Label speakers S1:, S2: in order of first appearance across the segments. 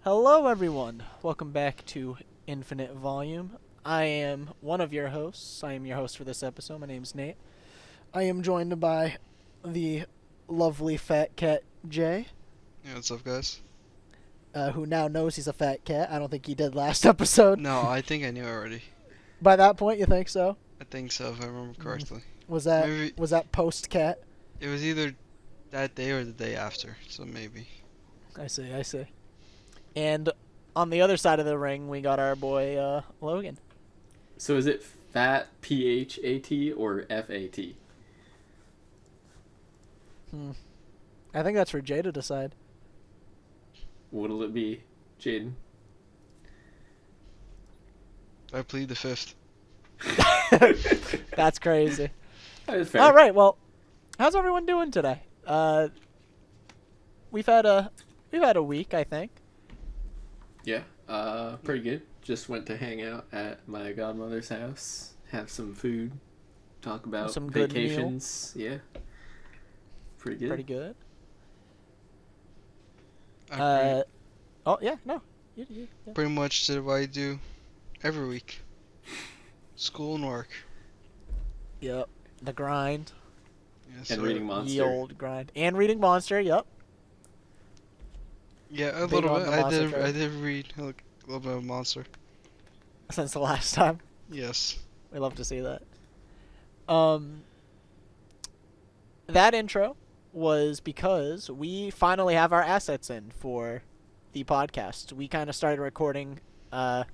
S1: Hello, everyone. Welcome back to Infinite Volume. I am one of your hosts. I am your host for this episode. My name's Nate. I am joined by the lovely fat cat, Jay,
S2: Yeah, what's up, guys?
S1: who now knows he's a fat cat. I don't think he did last episode.
S2: No, I think I knew already.
S1: By that point, you think so?
S2: I think so, if I remember correctly.
S1: Was that
S2: Maybe
S1: post cat?
S2: it was either that day or the day after, so maybe.
S1: I see. And on the other side of the ring, we got our boy, Logan.
S3: So is it fat P-H-A-T or F-A-T?
S1: I think that's for Jay to decide.
S3: What'll it be, Jayden?
S2: I plead the fifth.
S1: That's crazy.
S3: That is fair.
S1: All right, well, how's everyone doing today? We've had a week, I think.
S3: Yeah, pretty good. Just went to hang out at my godmother's house, have some food, talk about
S1: Some good meal.
S3: vacations. Yeah, pretty good.
S1: Pretty good.
S2: I
S1: Oh yeah, no. Yeah.
S2: pretty much did what I do every week. School and work.
S1: Yep. The grind.
S2: Yes,
S3: And
S2: sir.
S3: reading Monster.
S1: The old grind. And reading Monster. Yep.
S2: Yeah, a
S1: Big
S2: little
S1: on
S2: bit.
S1: the Monster
S2: I
S1: trade.
S2: did read a little bit of Monster.
S1: Since the last time.
S2: Yes.
S1: We love to see that. That intro was because we finally have our assets in for the podcast. We kind of started recording while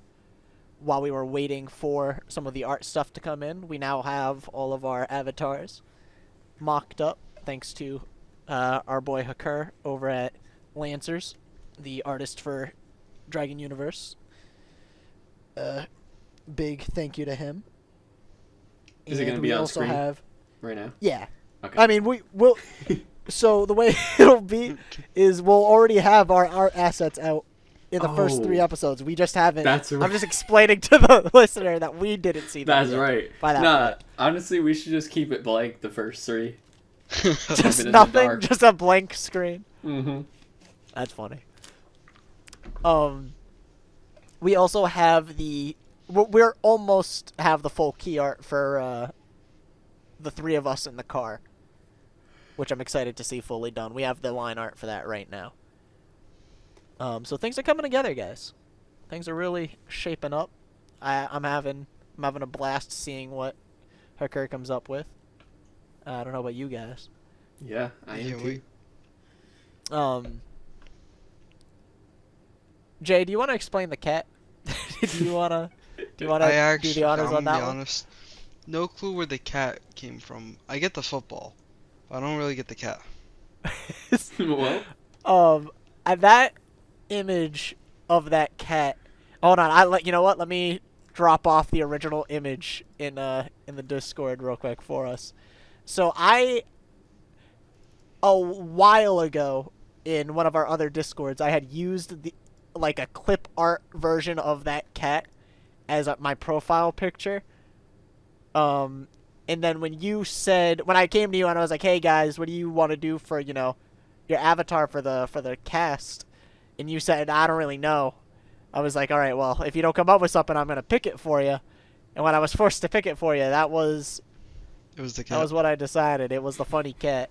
S1: we were waiting for some of the art stuff to come in. We now have all of our avatars mocked up, thanks to our boy Hakur over at Lancers, the artist for Dragon Universe. Big thank you to him.
S3: Is it gonna
S1: And
S3: be
S1: we
S3: on
S1: also
S3: screen?
S1: have
S3: Right now?
S1: yeah.
S3: Okay.
S1: I mean, we will. So the way it'll be is we'll already have our art assets out in the first 3
S3: Oh.
S1: episoes. We just haven't.
S3: That's right.
S1: I'm just explaining to the listener that we didn't see that.
S3: That's
S1: yet.
S3: right.
S1: By that
S3: Nah,
S1: point.
S3: honestly, we should just keep it blank the first 3.
S1: Just
S3: in the
S1: nothing,
S3: dark.
S1: just a blank screen.
S3: Mm-hmm.
S1: That's funny. We also have we're almost have the full key art for the 3 of us in the car, which I'm excited to see fully done. We have the line art for that right now. So things are coming together, guys. Things are really shaping up. I'm having a blast seeing what Hakur comes up with. I don't know about you guys.
S3: Yeah, I am
S2: Yeah,
S3: too.
S1: Jay, do you want to explain the cat? do you want to
S2: I
S1: do
S2: actually,
S1: the honors
S2: I'm
S1: on that
S2: gonna be
S1: one?
S2: honest. No clue where the cat came from. I get the football, but I don't really get the cat.
S3: Well,
S1: And that image of that cat. Hold on, you know what? Let me drop off the original image in the Discord real quick for us. So a while ago in one of our other Discords, I had used a clip art version of that cat as my profile picture. And then when I came to you and I was like, "Hey guys, what do you want to do for, your avatar for the cast?" And you said, "I don't really know." I was like, "All right, well, if you don't come up with something, I'm going to pick it for you." And when I was forced to pick it for you, that was
S2: It was the cat.
S1: what I decided. It was the funny cat.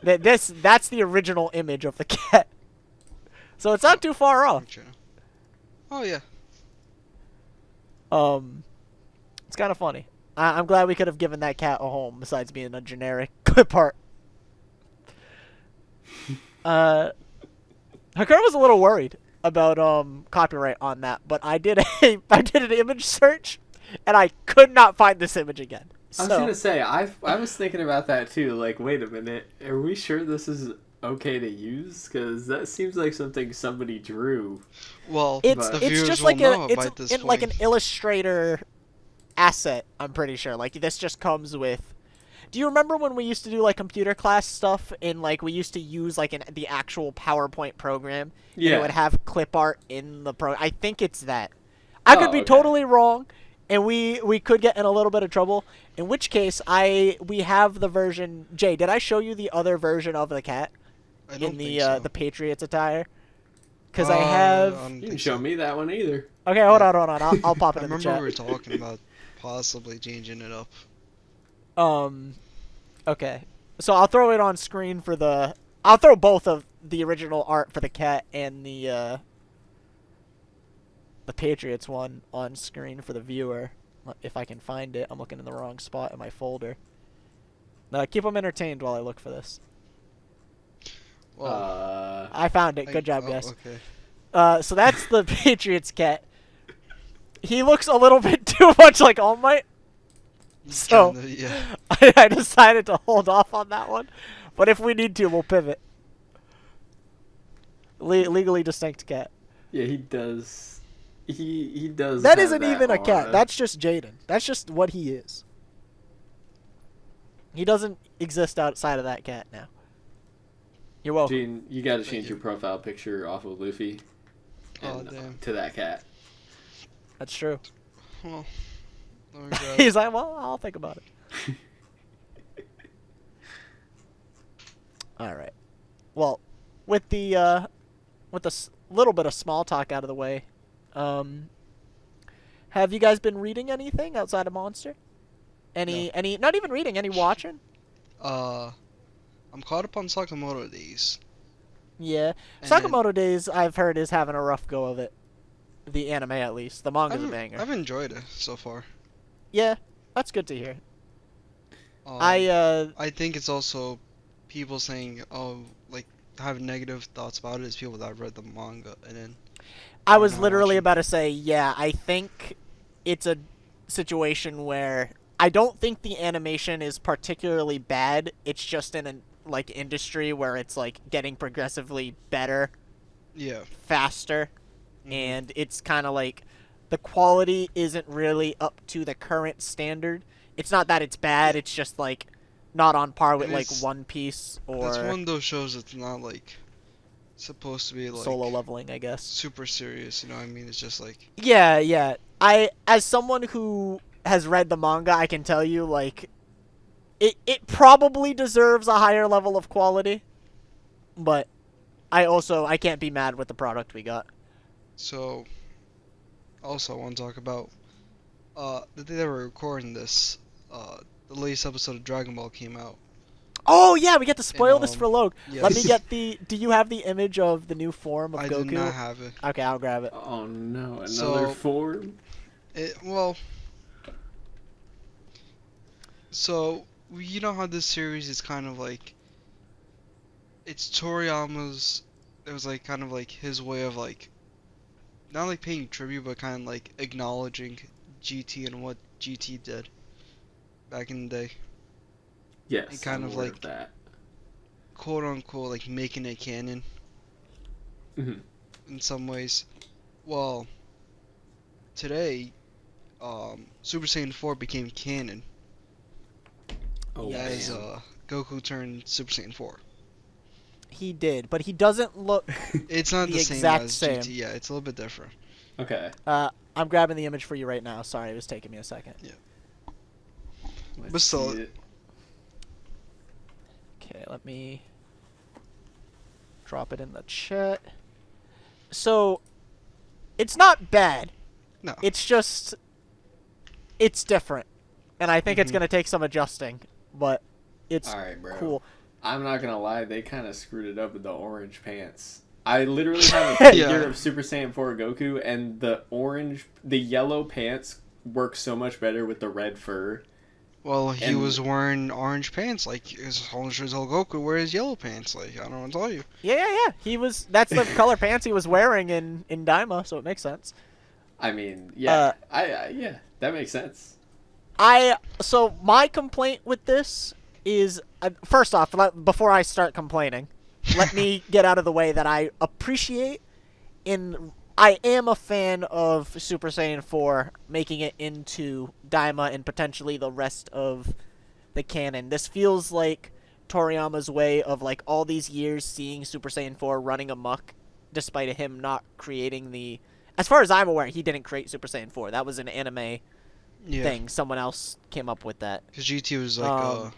S1: That's the original image of the cat. So it's not too far off.
S2: Oh yeah.
S1: It's kind of funny. I'm glad we could have given that cat a home besides being a generic clip art. Hakur was a little worried about copyright on that, but I did an image search and I could not find this image again.
S3: I was gonna say, I was thinking about that too. Like, wait a minute, are we sure this is okay to use? Because that seems like something somebody drew.
S2: Well,
S1: It's
S2: the
S1: it's
S2: viewers
S1: just
S2: will
S1: like
S2: know
S1: it's
S2: by this
S1: in like an
S2: point.
S1: Illustrator asset. I'm pretty sure. Like this just comes with. Do you remember when we used to do like computer class stuff and like we used to use like the actual PowerPoint program? And
S3: Yeah.
S1: it would have clip art in the pro. I think it's that. I could
S3: Oh,
S1: be
S3: okay.
S1: totally wrong, and we could get in a little bit of trouble. In which case, we have the version. Jay, did I show you the other version of the cat
S2: I don't
S1: in
S2: think so.
S1: the Patriots attire? because I have.
S2: I don't
S3: You didn't
S2: think
S3: show
S2: so.
S3: me that one either.
S1: Okay, hold on. I'll pop it
S2: I
S1: in the
S2: remember
S1: chat.
S2: we were talking about possibly changing it up.
S1: Okay. So I'll throw it on screen for the. I'll throw both of the original art for the cat and the Patriots one on screen for the viewer, if I can find it. I'm looking in the wrong spot in my folder. Keep them entertained while I look for this.
S2: Well,
S1: I found it. Good job, guys.
S2: Okay.
S1: So that's the Patriots cat. He looks a little bit too much like All Might. So
S2: Kinda, yeah.
S1: I decided to hold off on that one. But if we need to, we'll pivot. Legally distinct cat.
S3: Yeah, he does. He does.
S1: That
S3: have
S1: isn't
S3: that
S1: even a cat.
S3: aura.
S1: That's just Jayden. That's just what he is. He doesn't exist outside of that cat now. You're welcome.
S3: Gene, you got to
S2: Thank
S3: change
S2: you.
S3: your profile picture off of Luffy
S2: Oh,
S3: and,
S2: damn.
S3: to that cat.
S1: That's true.
S2: Well, let me grab
S1: He's like, well, I'll think about it. All right. Well, with the little bit of small talk out of the way, have you guys been reading anything outside of Monster? Any? Not even reading. Any watching?
S2: I'm caught up on Sakamoto Days.
S1: Yeah.
S2: And then-
S1: Sakamoto Days, I've heard, is having a rough go of it. The anime, at least. The manga's a banger.
S2: I've enjoyed it so far.
S1: Yeah, that's good to hear.
S2: I think it's also people saying, oh, like, have negative thoughts about it is people that have read the manga, and then
S1: I was
S2: not
S1: literally
S2: watching.
S1: about to say, yeah, I think it's a situation where I don't think the animation is particularly bad. It's just in a industry where it's like getting progressively better,
S2: yeah.
S1: faster,
S2: Mhm.
S1: and it's kind of like the quality isn't really up to the current standard. It's not that it's bad, it's just like not on par with
S2: And
S1: like
S2: it's-
S1: One Piece or
S2: That's one of those shows that's not like supposed to be like
S1: Solo Leveling, I guess.
S2: super serious. You know what I mean? It's just like
S1: Yeah. As someone who has read the manga, I can tell you, like, it probably deserves a higher level of quality, but I can't be mad with the product we got.
S2: so. Also, I want to talk about the day that we're recording this. The latest episode of Dragon Ball came out.
S1: Oh yeah, we get to spoil this
S2: And,
S1: for Logan.
S2: yes.
S1: Let me get the. Do you have the image of the new form of
S2: I
S1: Goku?
S2: did not have it.
S1: Okay, I'll grab it.
S3: Oh no, another
S2: So-
S3: form.
S2: Well, so you know how this series is kind of like it's Toriyama's. It was like kind of like his way of like not like paying tribute, but kind of like acknowledging GT and what GT did back in the day,
S3: Yes,
S2: It kind
S3: I'm
S2: of
S3: aware
S2: like-
S3: that.
S2: quote unquote, like making it canon
S3: Mhm.
S2: in some ways. Well, today, Super Saiyan 4 became canon
S3: Oh
S2: as
S3: man.
S2: Goku turned Super Saiyan 4.
S1: He did, but he doesn't look.
S2: It's not
S1: The
S2: the same
S1: exact
S2: as
S1: same.
S2: GT. Yeah, it's a little bit different.
S3: Okay.
S1: I'm grabbing the image for you right now. Sorry, it was taking me a second.
S3: Let's
S2: But still-
S3: see it.
S1: Okay, let me drop it in the chat. So, it's not bad.
S2: No.
S1: It's just, it's different, and I think it's
S2: Mhm.
S1: gonna take some adjusting, but it's
S3: All right, bro.
S1: cool.
S3: I'm not gonna lie, they kind of screwed it up with the orange pants. I literally have a figure
S2: Yeah.
S3: of Super Saiyan 4 Goku, and the yellow pants work so much better with the red fur.
S2: Well, he
S3: And-
S2: was wearing orange pants, like his whole Goku wears yellow pants. Like I don't know what to tell you.
S1: Yeah. He was. That's the color pants he was wearing in Daima, so it makes sense.
S3: I mean, yeah, yeah, that makes sense.
S1: So my complaint with this is, first off, before I start complaining, let me get out of the way that I appreciate I am a fan of Super Saiyan 4 making it into Daima and potentially the rest of the canon. This feels like Toriyama's way of, like, all these years seeing Super Saiyan 4 running amok despite him not creating the... As far as I'm aware, he didn't create Super Saiyan 4. That was an anime
S2: Yeah,
S1: thing. Someone else came up with that.
S2: because GT was like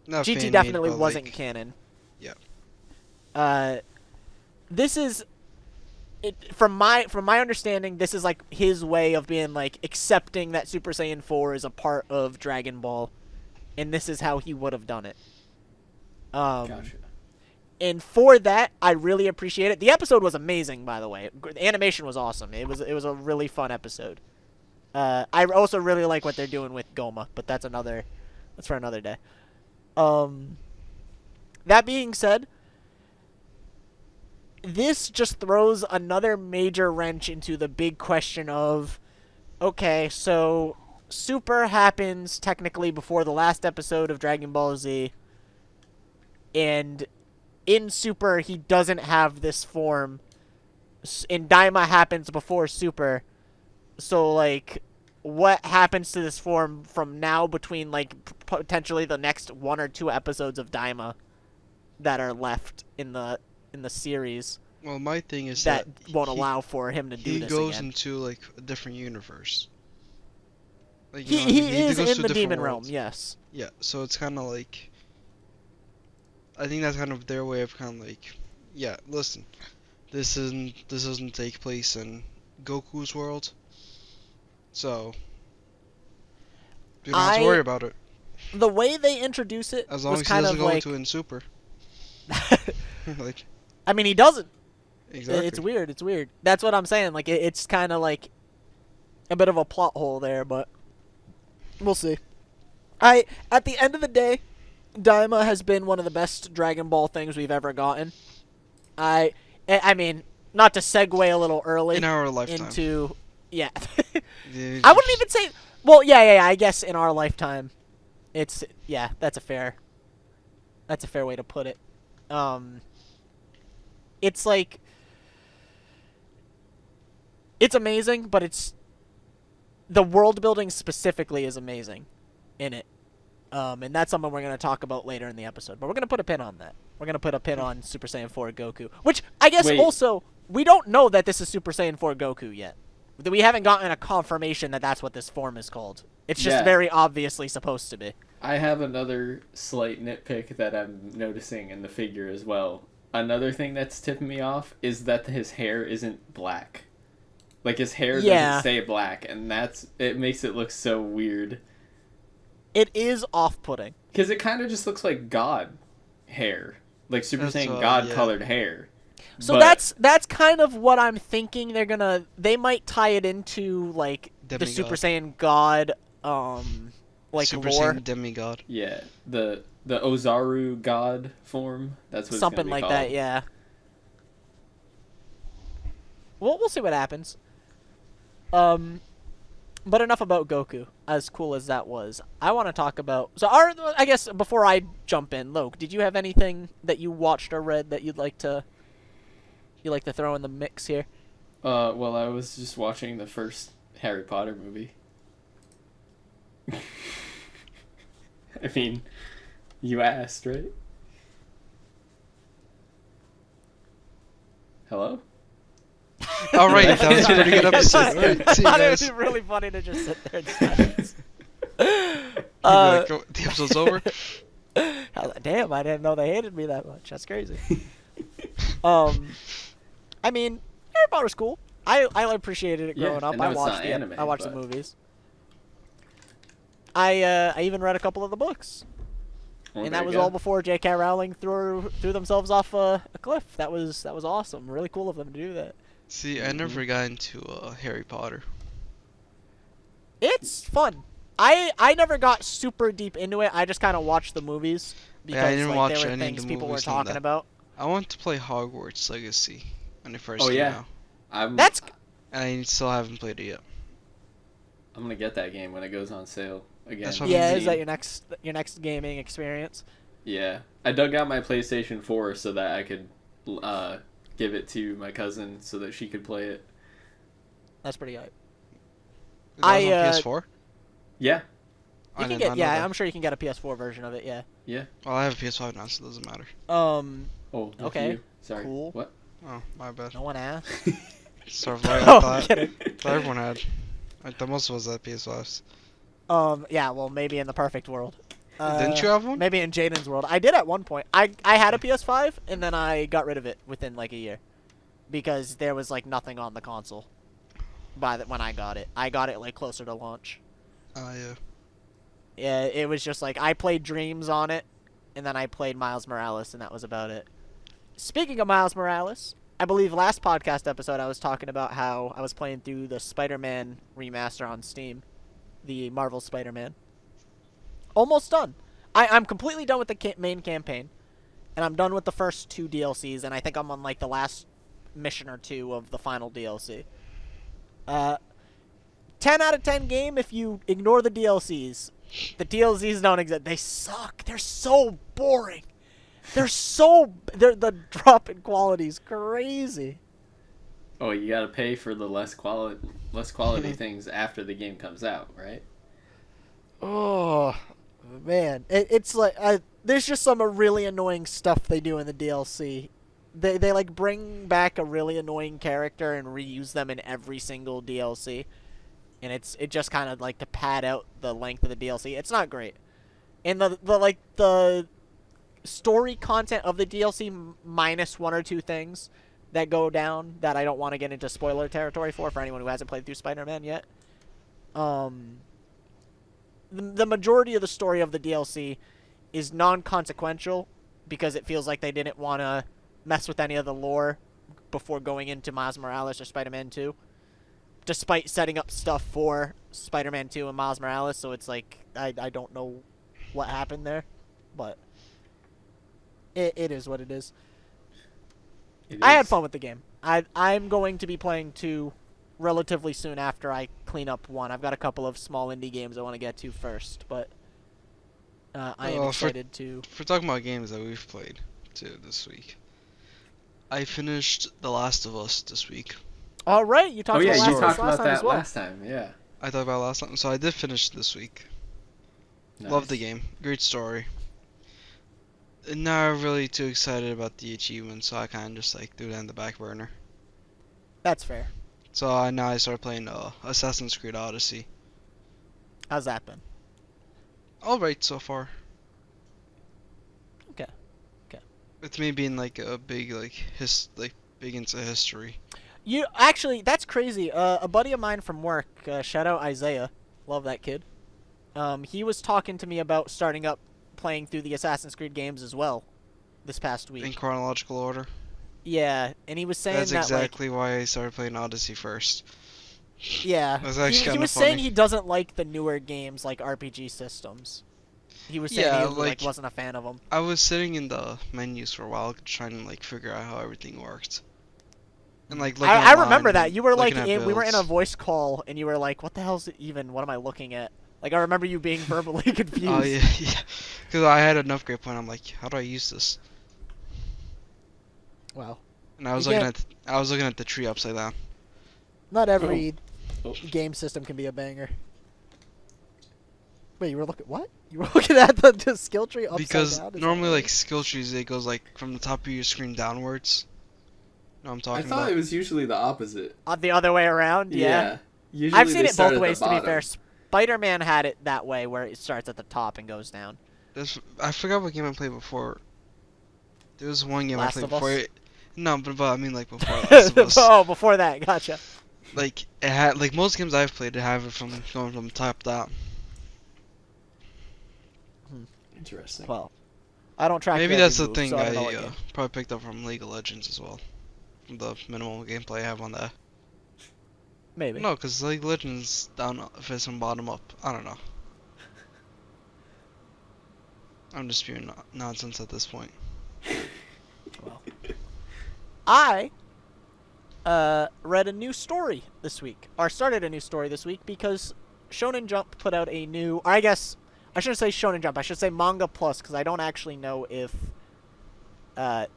S2: not
S1: GT
S2: fan-made,
S1: definitely
S2: but,
S1: wasn't
S2: like,
S1: canon.
S2: yeah.
S1: This is from my understanding, this is like his way of being like accepting that Super Saiyan 4 is a part of Dragon Ball, and this is how he would have done it.
S3: Gotcha.
S1: And for that, I really appreciate it. The episode was amazing, by the way. The animation was awesome. It was a really fun episode. I also really like what they're doing with Goma, but that's for another day. That being said, this just throws another major wrench into the big question of, okay, so Super happens technically before the last episode of Dragon Ball Z, and in Super he doesn't have this form, and Daima happens before Super, so like, what happens to this form from now between like potentially the next 1 or 2 episodes of Daima that are left in the series
S2: Well, my thing is
S1: that
S2: that
S1: won't allow for him to do
S2: he
S1: this
S2: goes
S1: again.
S2: into like a different universe. Like,
S1: He is
S2: goes
S1: in
S2: to
S1: the
S2: a different
S1: demon
S2: world.
S1: realm, yes.
S2: Yeah, so it's kind of like, I think that's kind of their way of kind of like, yeah, listen, this doesn't take place in Goku's world, so you don't have to worry about it.
S1: The way they introduce it
S2: As long
S1: was
S2: as he
S1: kind
S2: doesn't
S1: of
S2: go
S1: like,
S2: into it in Super. Like,
S1: I mean, he doesn't.
S2: exactly.
S1: It's weird. It's weird. That's what I'm saying. Like, it's kind of like a bit of a plot hole there, but we'll see. At the end of the day, Daima has been one of the best Dragon Ball things we've ever gotten. I mean, not to segue a little early
S2: In our lifetime.
S1: into, yeah.
S2: Yeah,
S1: I wouldn't even say, well, yeah, I guess in our lifetime, it's, yeah, that's a fair way to put it. It's like, it's amazing, but it's, the world building specifically is amazing in it. And that's something we're going to talk about later in the episode. But we're going to put a pin on that. We're going to put a pin on Super Saiyan 4 Goku. Which, I guess
S3: Wait.
S1: also, we don't know that this is Super Saiyan 4 Goku yet. We haven't gotten a confirmation that that's what this form is called. It's just
S3: Yeah.
S1: very obviously supposed to be.
S3: I have another slight nitpick that I'm noticing in the figure as well. Another thing that's tipping me off is that his hair isn't black. Like, his hair
S1: Yeah.
S3: doesn't stay black, and it makes it look so weird.
S1: It is off-putting.
S3: Because it kind of just looks like God hair. Like Super
S2: That's,
S3: Saiyan God
S2: yeah.
S3: colored hair.
S1: So
S3: But-
S1: that's kind of what I'm thinking they might tie it into, like, the
S2: Demigod.
S1: Super Saiyan God, like,
S2: Super
S1: lore.
S2: Saiyan demigod.
S3: Yeah, the Ozaru God form. That's what it's
S1: Something
S3: gonna be
S1: like
S3: called.
S1: that, yeah. We'll see what happens. But enough about Goku. As cool as that was, I want to talk about. So, I guess before I jump in, Loke, did you have anything that you watched or read that you'd like to throw in the mix here?
S3: Well, I was just watching the first Harry Potter movie. I mean, you asked, right? All
S2: Alright, that was a pretty good
S1: I
S2: episode.
S1: thought,
S2: See you
S1: it
S2: guys.
S1: would be really funny to just sit there and silence.
S2: You'd be like, "Oh, the episode's over."
S1: I was like, damn, I didn't know they hated me that much. That's crazy. I mean, Harry Potter's cool. I appreciated it
S3: Yeah,
S1: growing up.
S3: I know
S1: I
S3: it's
S1: watched
S3: not
S1: the
S3: anime,
S1: I watched the
S3: but-
S1: movies. I even read a couple of the books,
S3: Oh,
S1: and
S3: there
S1: that
S3: you
S1: was
S3: go.
S1: all before J.K. Rowling threw themselves off a cliff. That was awesome. Really cool of them to do that.
S2: See, I never got into Harry Potter.
S1: It's fun. I never got super deep into it. I just kind of watched the movies because
S2: I didn't watch
S1: they were
S2: any of
S1: things
S2: the
S1: people were
S2: movies on
S1: talking
S2: that.
S1: about.
S2: I want to play Hogwarts Legacy when it first
S3: Oh
S2: came
S3: yeah,
S2: out,
S1: That's
S2: and I still haven't played it yet.
S3: I'm gonna get that game when it goes on sale again.
S2: That's what
S1: yeah.
S2: I'm
S1: Is that
S2: saying.
S1: your next gaming experience?
S3: Yeah, I dug out my PlayStation 4 so that I could give it to my cousin so that she could play it.
S1: That's pretty hype.
S2: That was on
S1: I,
S2: PS4.
S3: Yeah,
S2: I
S1: You can
S2: did
S1: get
S2: not know that.
S1: I'm sure you can get a PS4 version of it. Yeah.
S3: yeah.
S2: Well, I have a PS5 now, so it doesn't matter.
S3: Oh, lucky
S1: Okay,
S3: you. Sorry.
S1: cool.
S3: What?
S2: Oh, my bad.
S1: No one asked.
S2: Sort of like
S1: Oh,
S2: I
S1: I'm
S2: thought,
S1: kidding.
S2: thought everyone had. I thought most of us had PS5s.
S1: Yeah. Well, maybe in the perfect world.
S2: Didn't you have one?
S1: Maybe in Jayden's world. I did at one point. I had a PS5 and then I got rid of it within like a year. because there was like nothing on the console when I got it. I got it like closer to launch.
S2: Yeah.
S1: Yeah, it was just like I played Dreams on it, and then I played Miles Morales, and that was about it. Speaking of Miles Morales, I believe last podcast episode I was talking about how I was playing through the Spider-Man remaster on Steam, the Marvel Spider-Man. Almost done. I'm completely done with the main campaign, and I'm done with the first 2 DLCs, and I think I'm on like the last mission or 2 of the final DLC. 10 out of 10 game if you ignore the DLCs. The DLCs don't exist. They suck. They're so boring. The drop in quality is crazy.
S3: Oh, you gotta pay for the less quality things after the game comes out, right?
S1: Oh, man. It's like, there's just some really annoying stuff they do in the DLC. They like bring back a really annoying character and reuse them in every single DLC. And it just kind of like to pad out the length of the DLC. It's not great. And the story content of the DLC minus 1 or 2 things that go down that I don't want to get into spoiler territory for anyone who hasn't played through Spider-Man yet. The majority of the story of the DLC is non-consequential because it feels like they didn't want to mess with any of the lore before going into Miles Morales or Spider-Man 2. Despite setting up stuff for Spider-Man 2 and Miles Morales, so it's like, I don't know what happened there, but it is what it is. I had fun with the game. I'm going to be playing 2 relatively soon after I clean up 1. I've got a couple of small indie games I want to get to first, but I am excited to...
S2: For talking about games that we've played, too, this week. I finished The Last of Us this week.
S1: All right, you talked about
S3: you
S1: Last
S3: talked
S1: of Us
S3: about that last time, yeah.
S2: I talked about it last time, so I did finish this week.
S3: Nice.
S2: Love the game. Great story. Not really too excited about the achievement, so I kind of just like threw that in the back burner.
S1: That's fair.
S2: So now I started playing Assassin's Creed Odyssey.
S1: How's that been?
S2: Alright so far.
S1: Okay.
S2: With me being like a big big into history.
S1: You actually, that's crazy. A buddy of mine from work, shout out Isaiah, love that kid. He was talking to me about starting up playing through the Assassin's Creed games as well this past week.
S2: In chronological order.
S1: Yeah, and he was saying
S2: That's
S1: that
S2: exactly why I started playing Odyssey first.
S1: yeah,
S2: That's actually
S1: he
S2: kinda
S1: was
S2: funny.
S1: saying he doesn't like the newer games like RPG systems. He was saying
S2: Yeah,
S1: he
S2: like-
S1: wasn't a fan of them.
S2: I was sitting in the menus for a while trying to like figure out how everything worked. And like looking
S1: I
S2: online
S1: remember that.
S2: and
S1: You were like,
S2: looking at
S1: we were in a
S2: builds.
S1: voice call, and you were like, what the hell's it even? What am I looking at? Like, I remember you being verbally confused.
S2: Oh yeah, yeah. Because I had an upgrade point. I'm like, how do I use this?
S1: Wow.
S2: And I was
S1: You
S2: looking at the tree upside down.
S1: Not every
S3: Oh.
S1: game system can be a banger. Wait, you were looking what? You were looking at the skill tree upside
S2: Because
S1: down? Is that
S2: normally
S1: right?
S2: like skill trees, it goes like from the top of your screen downwards. No, I'm
S3: I
S2: talking
S3: thought
S2: about.
S3: it was usually the opposite.
S1: The other way around. Yeah.
S3: Usually
S1: I've seen
S3: they
S1: it
S3: start
S1: both
S3: at the
S1: ways. To be fair,
S3: bottom.
S1: Spider-Man had it that way, where it starts at the top and goes down.
S2: I forgot what game I played before. There was one game
S1: Last
S2: I
S1: of
S2: played before.
S1: Us?
S2: No, but I mean like before Last of Us.
S1: Oh, before that, gotcha.
S2: Like it had like most games I've played, it have it from going from top down.
S3: Interesting.
S1: Well, I don't track.
S2: Maybe
S1: every
S2: that's the
S1: move,
S2: thing
S1: so I don't know what
S2: I
S1: game.
S2: probably picked up from League of Legends as well. From the minimal gameplay I have on that.
S1: Maybe.
S2: No, because League of Legends down if it's from bottom up. I don't know. I'm just spewing nonsense at this point.
S1: Well, I read a new story this week, or started a new story this week because Shonen Jump put out a new. Or I guess I shouldn't say Shonen Jump. I should say Manga Plus because I don't actually know if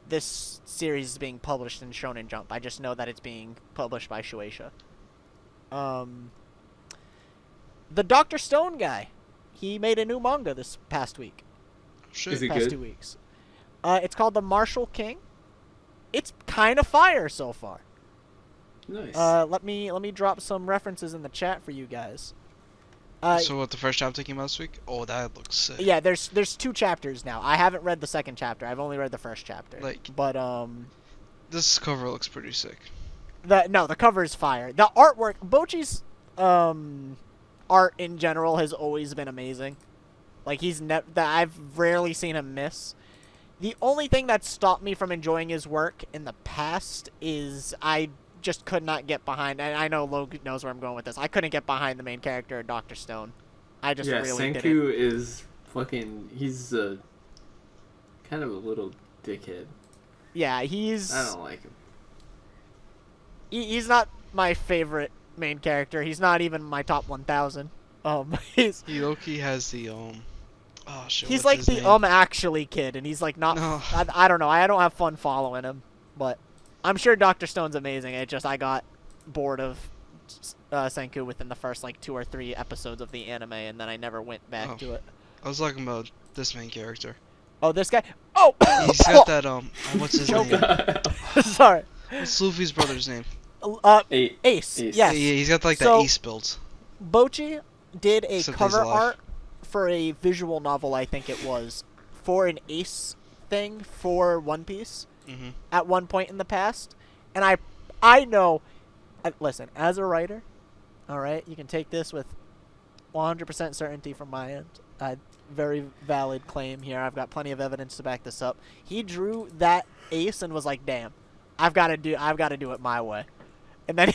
S1: this series is being published in Shonen Jump. I just know that it's being published by Shueisha. The Dr. Stone guy, he made a new manga this past week.
S2: Shit.
S3: Is it
S1: Past
S3: good?
S1: 2 weeks. It's called The Martial King. It's kind of fire so far.
S3: Nice.
S1: Let me drop some references in the chat for you guys.
S2: So what the first chapter came out this week? Oh, that looks sick.
S1: Yeah, there's 2 chapters now. I haven't read the second chapter. I've only read the first chapter.
S2: Like-
S1: but
S2: This cover looks pretty sick.
S1: The cover is fire. The artwork, Bochi's art in general has always been amazing. Like I've rarely seen him miss. The only thing that stopped me from enjoying his work in the past is I just could not get behind. And I know Logan knows where I'm going with this. I couldn't get behind the main character, Dr. Stone. I just really didn't.
S3: Senku is fucking. He's kind of a little dickhead.
S1: Yeah,
S3: I don't like him.
S1: He's not my favorite main character. He's not even my top 1,000. He's
S2: He Loki has the Oh shit.
S1: he's
S2: what's
S1: like
S2: his
S1: the
S2: name?
S1: actually kid, and he's like not.
S2: No.
S1: I don't know. I don't have fun following him, but I'm sure Dr. Stone's amazing. It just I got bored of Senku within the first like 2 or 3 episodes of the anime, and then I never went back
S2: Oh.
S1: to it.
S2: I was talking about this main character.
S1: Oh, this guy. Oh,
S2: He's got that what's his
S1: Choke.
S2: name?
S1: Sorry.
S2: What's Luffy's brother's name?
S1: Ace.
S3: Ace.
S1: Yes.
S2: Yeah, he's got like
S1: So-
S2: that ace build.
S1: Bochi did a
S2: Except
S1: cover
S2: he's alive.
S1: art for a visual novel, I think it was, for an Ace thing for One Piece
S2: Mm-hmm.
S1: at one point in the past. And I know, listen, as a writer, all right, you can take this with 100% certainty from my end. Very valid claim here. I've got plenty of evidence to back this up. He drew that Ace and was like, "Damn, I've got to do it my way." And then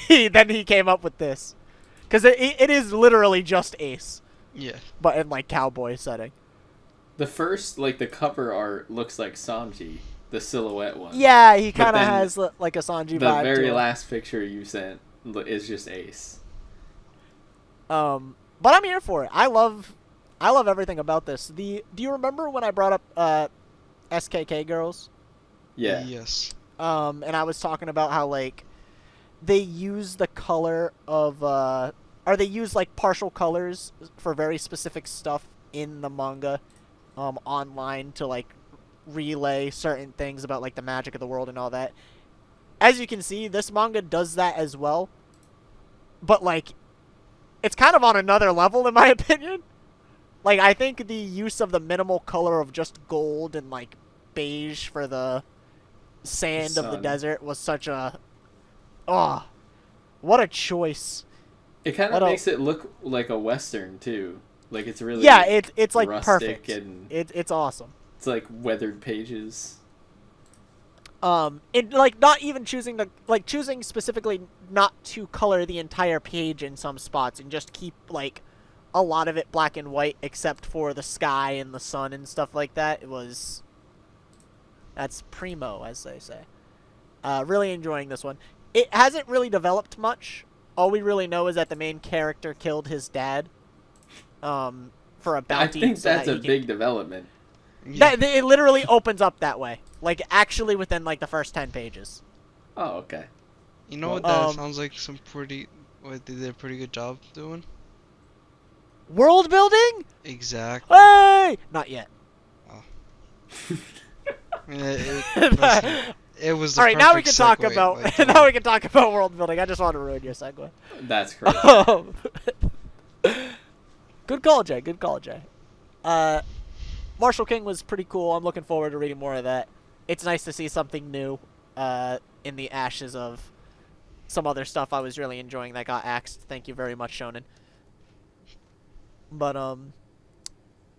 S1: he came up with this. Because it is literally just Ace,
S2: Yeah.
S1: but in, like, cowboy setting.
S3: The first, like, the cover art looks like Sanji, the silhouette one.
S1: Yeah, he kind of
S3: then
S1: has, like, a Sanji
S3: The
S1: vibe
S3: very
S1: to him.
S3: last picture you sent is just Ace.
S1: But I'm here for it. I love everything about this. Do you remember when I brought up SKK Girls?
S3: Yeah.
S2: Yes.
S1: And I was talking about how, like, they use the color of or they use like partial colors for very specific stuff in the manga online to like relay certain things about like the magic of the world and all that. As you can see, this manga does that as well, but like it's kind of on another level in my opinion. Like, I think the use of the minimal color of just gold and like beige for the sand of the
S3: Sun.
S1: desert was such a what a choice.
S3: It kind
S1: What
S3: of
S1: else?
S3: makes it look like a Western, too. Like, it's really
S1: Yeah, it's like
S3: rustic
S1: perfect.
S3: and
S1: It's awesome.
S3: it's like weathered pages.
S1: And like not even choosing choosing specifically not to color the entire page in some spots and just keep like a lot of it black and white except for the sky and the sun and stuff like that. That's primo, as they say. Really enjoying this one. It hasn't really developed much. All we really know is that the main character killed his dad for a bounty.
S3: I think
S1: so
S3: that's
S1: that
S3: a
S1: he can-
S3: big development.
S2: Yeah.
S1: It literally opens up that way. Like, actually within, like, the first 10 pages.
S3: Oh, okay.
S2: You know what that
S1: Um,
S2: sounds like? They did a pretty good job doing.
S1: World building?
S2: Exactly.
S1: Hey! Not yet.
S2: I mean, listen, it was the
S1: All right, now we
S2: perfect
S1: can talk
S2: segue,
S1: about
S2: like,
S1: now we can talk about world building. I just want to ruin your segue.
S3: That's correct.
S1: Good call, Jay. Good call, Jay. Marshall King was pretty cool. I'm looking forward to reading more of that. It's nice to see something new in the ashes of some other stuff I was really enjoying that got axed. Thank you very much, Shonen. But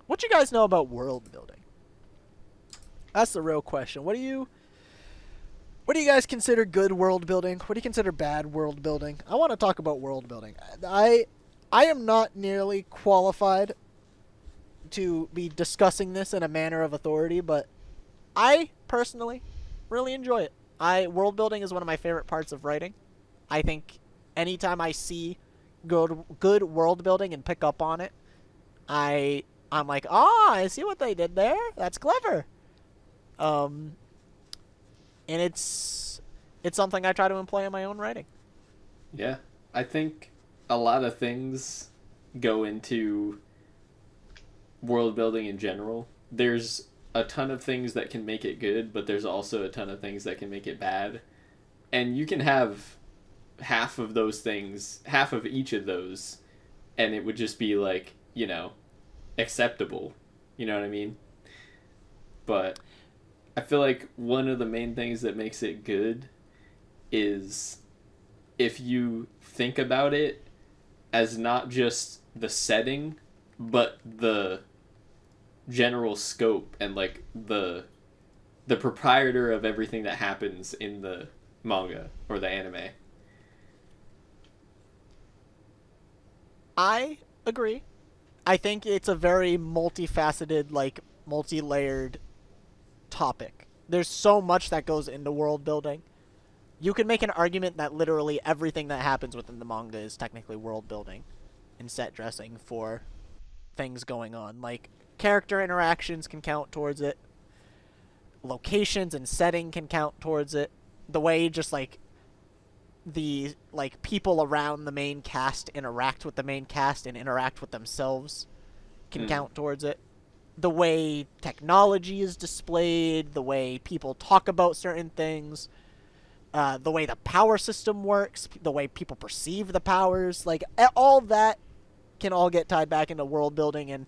S1: what you guys know about world building? That's the real question. What do you guys consider good world building? What do you consider bad world building? I want to talk about world building. I am not nearly qualified to be discussing this in a manner of authority, but I personally really enjoy it. World building is one of my favorite parts of writing. I think anytime I see good world building and pick up on it, I'm like, I see what they did there. That's clever. And it's something I try to employ in my own writing.
S3: Yeah. I think a lot of things go into world building in general. There's a ton of things that can make it good, but there's also a ton of things that can make it bad. And you can have half of those things, half of each of those, and it would just be like, acceptable. You know what I mean? But I feel like one of the main things that makes it good is if you think about it as not just the setting, but the general scope and like the proprietor of everything that happens in the manga or the anime.
S1: I agree. I think it's a very multifaceted, like multi-layered topic. There's so much that goes into world building. You could make an argument that literally everything that happens within the manga is technically world building and set dressing for things going on. Like character interactions can count towards it. Locations and setting can count towards it. The way just like the like people around the main cast interact with the main cast and interact with themselves can count towards it. The way technology is displayed, the way people talk about certain things, the way the power system works, the way people perceive the powers, like all that can all get tied back into world building. And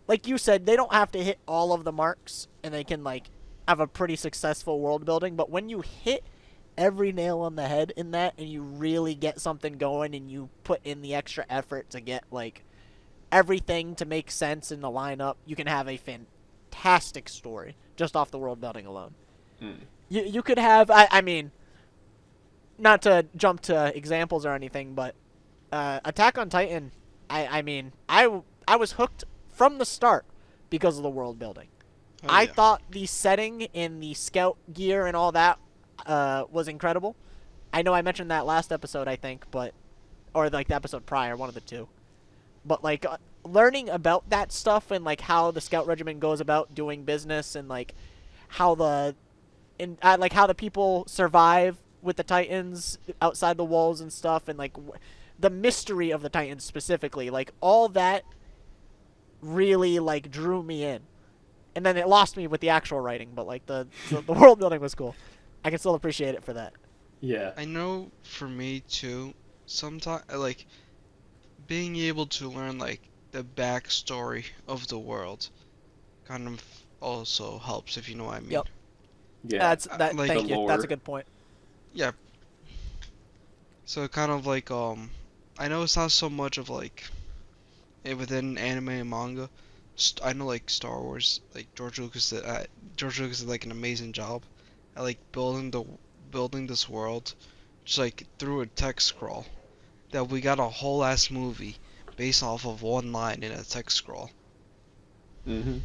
S1: like you said, they don't have to hit all of the marks and they can like have a pretty successful world building, but when you hit every nail on the head in that and you really get something going and you put in the extra effort to get like everything to make sense in the lineup, you can have a fantastic story just off the world building alone. You could have, I mean, not to jump to examples or anything, but Attack on Titan, I mean, I was hooked from the start because of the world building. I thought the setting and the scout gear and all that was incredible. I know I mentioned that last episode, I think, but or like the episode prior, one of the two. But like learning about that stuff and like how the scout regiment goes about doing business and like how the like how the people survive with the Titans outside the walls and stuff, and like the mystery of the Titans specifically, like all that really like drew me in. And then it lost me with the actual writing, but like the world building was cool. I can still appreciate it for that.
S3: Yeah.
S2: I know for me too, sometimes like being able to learn like the backstory of the world kind of also helps, if you know what I mean.
S1: Yep.
S3: Yeah.
S1: That's that.
S2: like
S1: Thank
S3: the
S1: you. That's a
S3: lore.
S1: good point.
S2: Yeah. So kind of like I know it's not so much of like within anime and manga. I know like Star Wars, like George Lucas did like an amazing job at like building this world, just like through a text scroll. That we got a whole ass movie based off of one line in a text scroll.
S3: And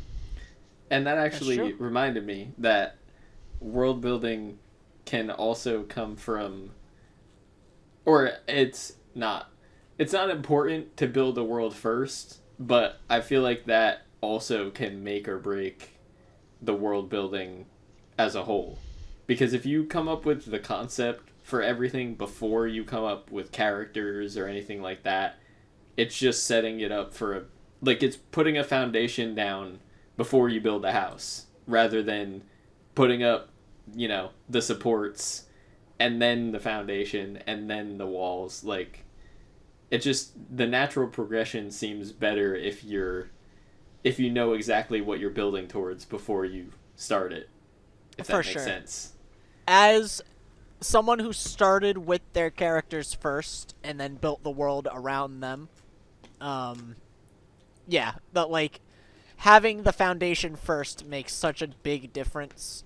S3: that actually
S1: true.
S3: reminded me that world building can also come from, or it's not important to build a world first, but I feel like that also can make or break the world building as a whole. Because if you come up with the concept for everything before you come up with characters or anything like that, it's just setting it up for it's putting a foundation down before you build a house, rather than putting up, the supports and then the foundation and then the walls. Like, it just, the natural progression seems better if you know exactly what you're building towards before you start it. If that
S1: For
S3: makes
S1: sure.
S3: sense.
S1: As someone who started with their characters first and then built the world around them, yeah, but like having the foundation first makes such a big difference.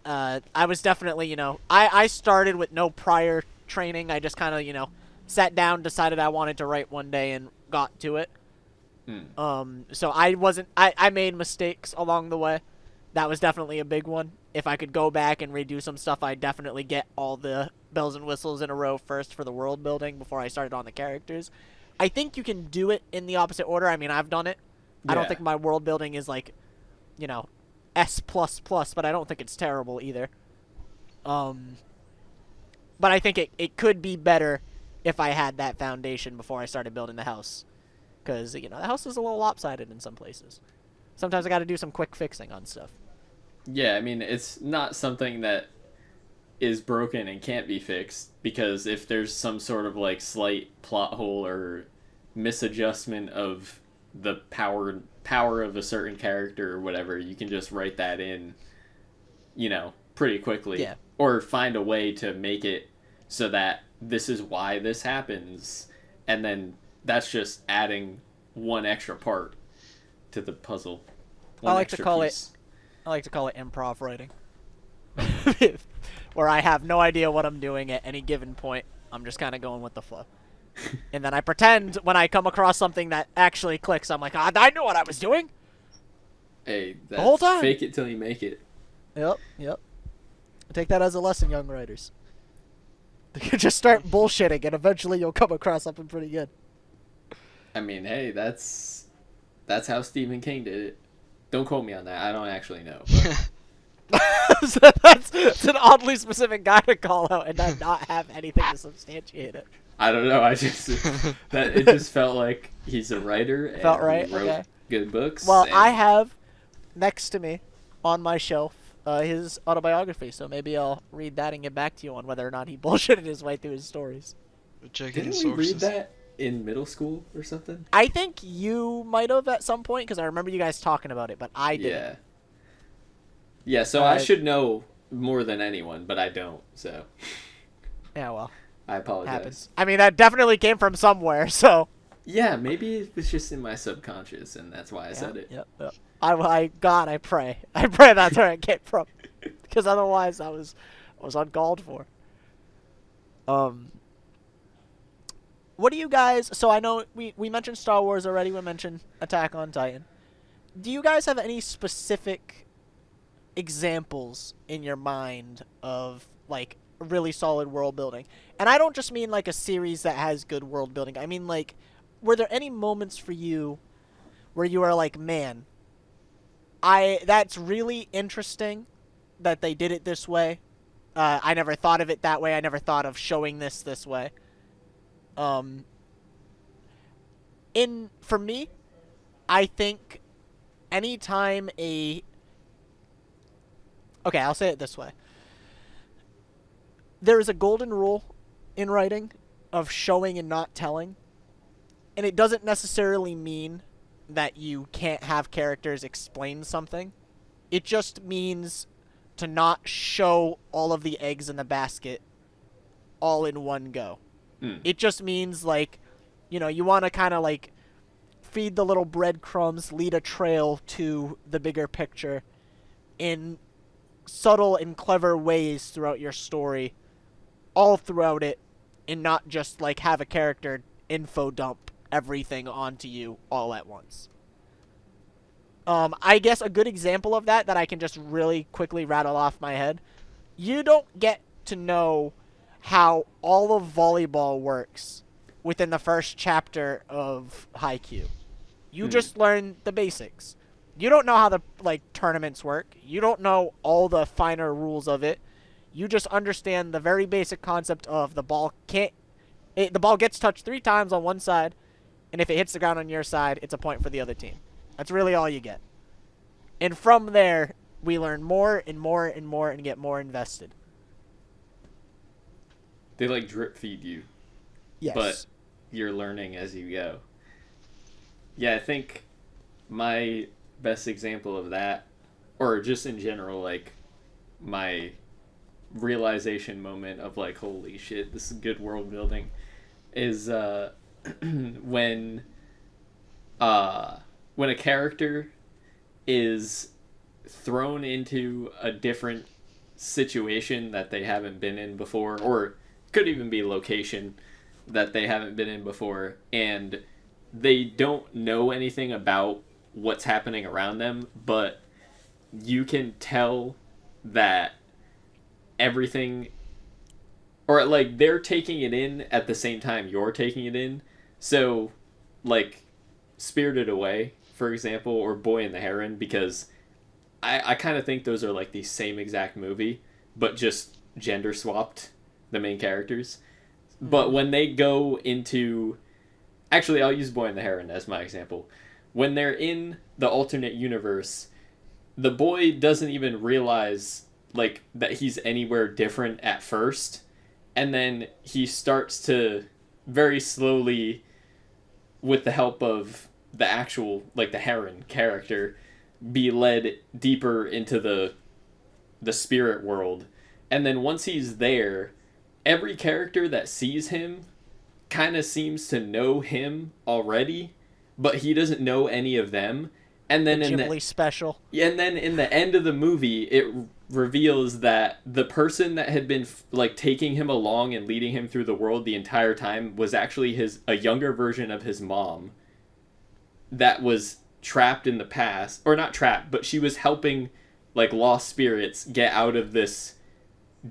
S1: I was definitely, I started with no prior training. I just kind of, sat down, decided I wanted to write one day, and got to it. So I made mistakes along the way. That was definitely a big one. If I could go back and redo some stuff, I'd definitely get all the bells and whistles in a row first for the world building before I started on the characters. I think you can do it in the opposite order. I mean, I've done it. I don't think my world building is like, S++, but I don't think it's terrible either. But I think it could be better if I had that foundation before I started building the house. Because, the house is a little lopsided in some places. Sometimes I got to do some quick fixing on stuff.
S3: Yeah, I mean, it's not something that is broken and can't be fixed, because if there's some sort of slight plot hole or misadjustment of the power of a certain character or whatever, you can just write that in pretty quickly.
S1: Yeah.
S3: Or find a way to make it so that this is why this happens. And then that's just adding one extra part to the puzzle.
S1: I like to call it improv writing. Where I have no idea what I'm doing at any given point. I'm just kind of going with the flow. And then I pretend when I come across something that actually clicks, I'm like, I knew what I was doing.
S3: Hey, that's
S1: The whole time.
S3: Fake it till you make it.
S1: Yep. Take that as a lesson, young writers. You just start bullshitting, and eventually you'll come across something pretty good.
S3: I mean, hey, that's how Stephen King did it. Don't quote me on that. I don't actually know.
S1: So that's an oddly specific guy to call out and then not have anything to substantiate it.
S3: I don't know. It just felt like he's a writer and
S1: Felt right?
S3: he wrote
S1: Okay.
S3: good books.
S1: Well,
S3: and
S1: I have next to me on my shelf his autobiography, so maybe I'll read that and get back to you on whether or not he bullshitted his way through his stories.
S2: Checking
S3: Didn't we
S2: sources.
S3: read that in middle school or something?
S1: I think you might have at some point because I remember you guys talking about it, but I didn't.
S3: Yeah. Yeah, so I should know more than anyone, but I don't, so
S1: Yeah, well,
S3: I apologize.
S1: happens. I mean, that definitely came from somewhere, so.
S3: Yeah, maybe it was just in my subconscious, and that's why I said it.
S1: Yep. God, I pray that's where it came from, because otherwise I was uncalled for. What do you guys? So I know we mentioned Star Wars already. We mentioned Attack on Titan. Do you guys have any specific examples in your mind of like really solid world building? And I don't just mean like a series that has good world building. I mean like, were there any moments for you where you are like, man, that's really interesting that they did it this way. I never thought of it that way. I never thought of showing this way. For me, I think anytime okay, I'll say it this way. There is a golden rule in writing of showing and not telling. And it doesn't necessarily mean that you can't have characters explain something. It just means to not show all of the eggs in the basket all in one go. It just means like, you want to kind of like feed the little breadcrumbs, lead a trail to the bigger picture in subtle and clever ways throughout your story, all throughout it, and not just like have a character info dump everything onto you all at once. I guess a good example of that I can just really quickly rattle off my head. You don't get to know how all of volleyball works within the first chapter of Haikyuu. You just learn the basics. You don't know how the tournaments work. You don't know all the finer rules of it. You just understand the very basic concept of the ball gets touched 3 times on one side, and if it hits the ground on your side, it's a point for the other team. That's really all you get. And from there, we learn more and more and more and get more invested.
S3: They drip feed you.
S1: Yes.
S3: But you're learning as you go. Yeah, I think my best example of that, or just in general, my realization moment of holy shit, this is good world building, is when a character is thrown into a different situation that they haven't been in before, or could even be location that they haven't been in before, and they don't know anything about what's happening around them, but you can tell that everything, or they're taking it in at the same time you're taking it in. So Spirited Away, for example, or Boy and the Heron, because I kind of think those are the same exact movie, but just gender swapped the main characters. But when they go into... Actually, I'll use Boy and the Heron as my example. When they're in the alternate universe, the boy doesn't even realize that he's anywhere different at first, and then he starts to very slowly, with the help of the actual the Heron character, be led deeper into the the spirit world. And then once he's there, every character that sees him kind of seems to know him already, but he doesn't know any of them. And then
S1: Ghibli special.
S3: and then in the end of the movie, it reveals that the person that had been like taking him along and leading him through the world the entire time was actually a younger version of his mom that was trapped in the past, or not trapped, but she was helping like lost spirits get out of this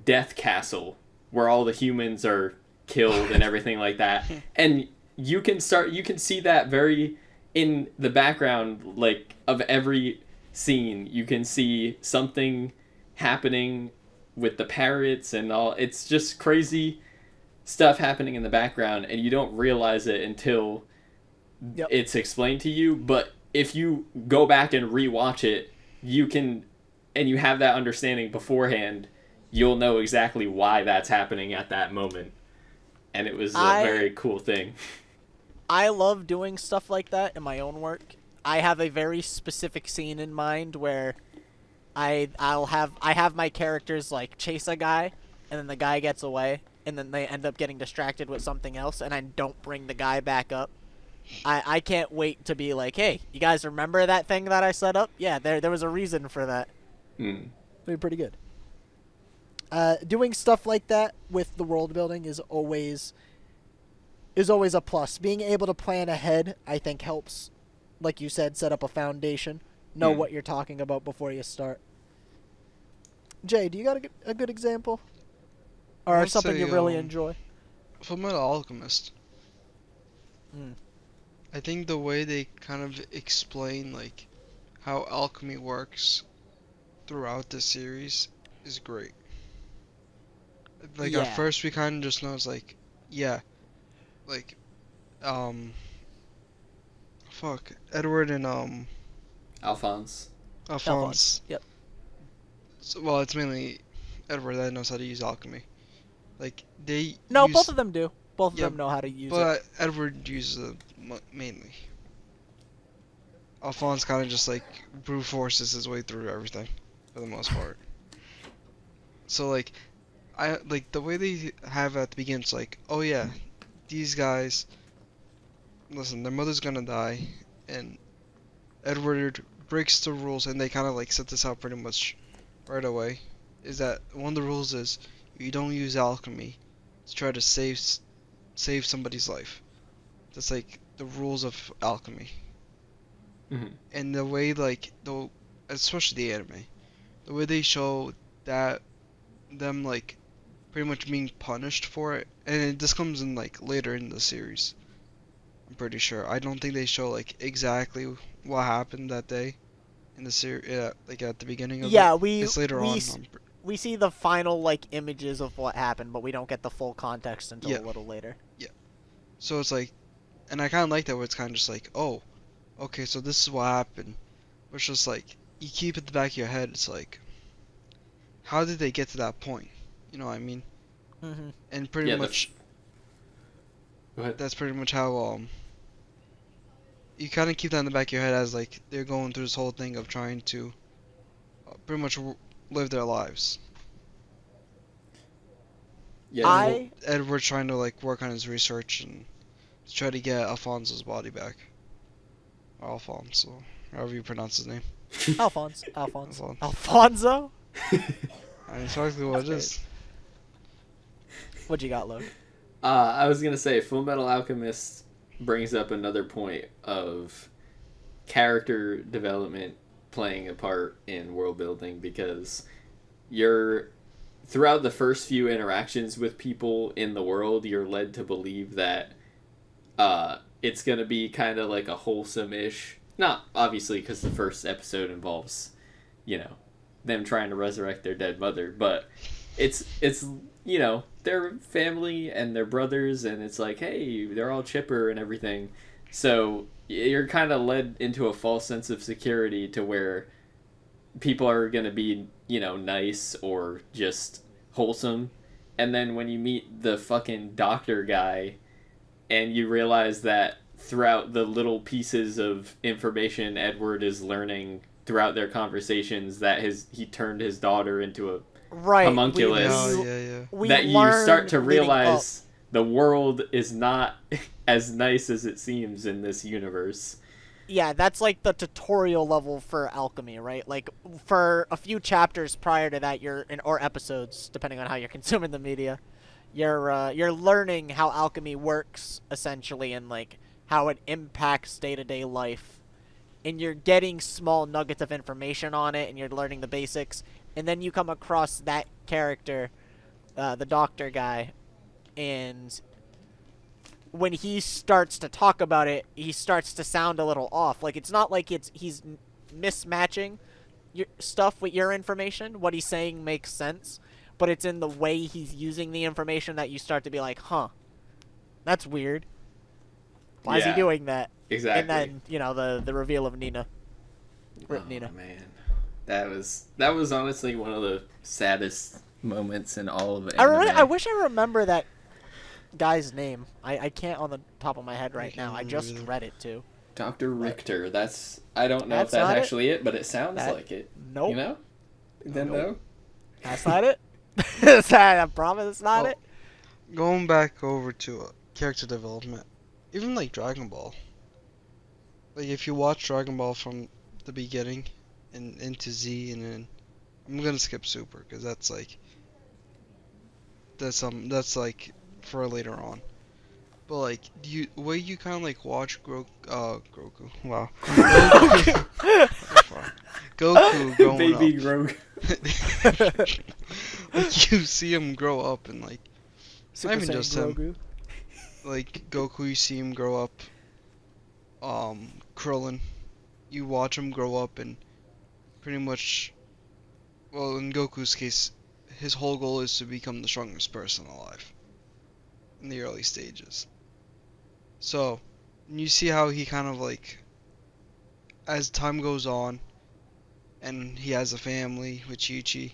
S3: death castle where all the humans are killed and everything like that. And you can see that very in the background, like, of every scene. You can see something happening with the parrots and all. It's just crazy stuff happening in the background, and you don't realize it until it's explained to you. But if you go back and rewatch it, you can, and you have that understanding beforehand, you'll know exactly why that's happening at that moment. And it was a very cool thing.
S1: I love doing stuff like that in my own work. I have a very specific scene in mind where I have my characters like chase a guy, and then the guy gets away, and then they end up getting distracted with something else, and I don't bring the guy back up. I can't wait to be like, hey, you guys remember that thing that I set up? Yeah, there was a reason for that. It'd be pretty good. Doing stuff like that with the world building is always a plus. Being able to plan ahead, I think, helps, like you said, set up a foundation. Know what you're talking about before you start. Jay, do you got a good example? Or something you really enjoy?
S2: Fullmetal Alchemist. I think the way they kind of explain, like, how alchemy works throughout the series is great. Like, at first we kind of just know it's like, like, Edward and,
S3: Alphonse.
S1: Yep.
S2: So, well, it's mainly Edward that knows how to use alchemy. Like,
S1: both of them do. Both of them know how to use it.
S2: But Edward uses it mainly. Alphonse kind of just, like, brute forces his way through everything, for the most part. So, like, the way they have at the beginning, it's like, oh yeah, these guys, listen, their mother's gonna die, and Edward breaks the rules, and they kind of like set this out pretty much right away, is that one of the rules is you don't use alchemy to try to save somebody's life. That's like the rules of alchemy. And the way, like, especially the anime, the way they show that them, like, pretty much being punished for it, and this comes in, like, later in the series, I'm pretty sure. I don't think they show, like, exactly what happened that day in the series, like, at the beginning of it. It's later on.
S1: We see the final, like, images of what happened, but we don't get the full context until a little later.
S2: Yeah. So it's like, and I kind of like that where it's kind of just like, oh, okay, so this is what happened. Which just like, you keep it in the back of your head, it's like, how did they get to that point? You know what I mean? And pretty much,
S3: Go ahead.
S2: That's pretty much how, you kind of keep that in the back of your head as, like, they're going through this whole thing of trying to pretty much live their lives.
S3: Yeah,
S2: Edward's trying to, like, work on his research and to try to get Alfonso's body back. Or Alfonso, however you pronounce his name.
S1: Alfonso. Alfonso?
S2: I exactly what it is.
S1: What you got, Logan?
S3: I was gonna say, Fullmetal Alchemist brings up another point of character development playing a part in world building, because throughout the first few interactions with people in the world, you're led to believe that it's gonna be kind of like a wholesome-ish, not obviously because the first episode involves, them trying to resurrect their dead mother, but it's their family and their brothers, and it's like, hey, they're all chipper and everything. So you're kind of led into a false sense of security to where people are going to be, nice or just wholesome. And then when you meet the fucking doctor guy and you realize that throughout the little pieces of information Edward is learning throughout their conversations that he turned his daughter into a
S1: Right.
S3: homunculus.
S2: Yeah.
S3: That you start to realize the world is not as nice as it seems in this universe.
S1: Yeah, that's like the tutorial level for alchemy, right? Like for a few chapters prior to that, or episodes, depending on how you're consuming the media, you're learning how alchemy works essentially, and like how it impacts day-to-day life, and you're getting small nuggets of information on it, and you're learning the basics, and then you come across that character, the doctor guy, and when he starts to talk about it, he starts to sound a little off. Like, it's not like he's mismatching your stuff with your information. What he's saying makes sense, but it's in the way he's using the information that you start to be like, huh, that's weird. Why is he doing that?
S3: Exactly.
S1: And then, you know, the reveal of Nina. Nina.
S3: Man. That was honestly one of the saddest moments in all of it.
S1: I wish I remember that guy's name. I can't on the top of my head right now. I just read it too.
S3: Dr. Richter. I don't know if
S1: That's
S3: that's
S1: not
S3: actually it, but it sounds like it.
S1: Nope.
S3: You know? Then no.
S1: That's not it. I promise it's not it.
S2: Going back over to character development, even like Dragon Ball. Like if you watch Dragon Ball from the beginning and into Z, and then I'm gonna skip Super because that's like for later on. But like way you kind of like watch Groku. Wow. Goku growing
S3: Baby
S2: up.
S3: Grogu.
S2: Like you see him grow up and like
S1: Super
S2: even
S1: Saiyan
S2: just
S1: Grogu.
S2: like Goku, you see him grow up. Krillin, you watch him grow up and pretty much, well, in Goku's case, his whole goal is to become the strongest person alive in the early stages. So, you see how he kind of like, as time goes on, and he has a family with Chi-Chi,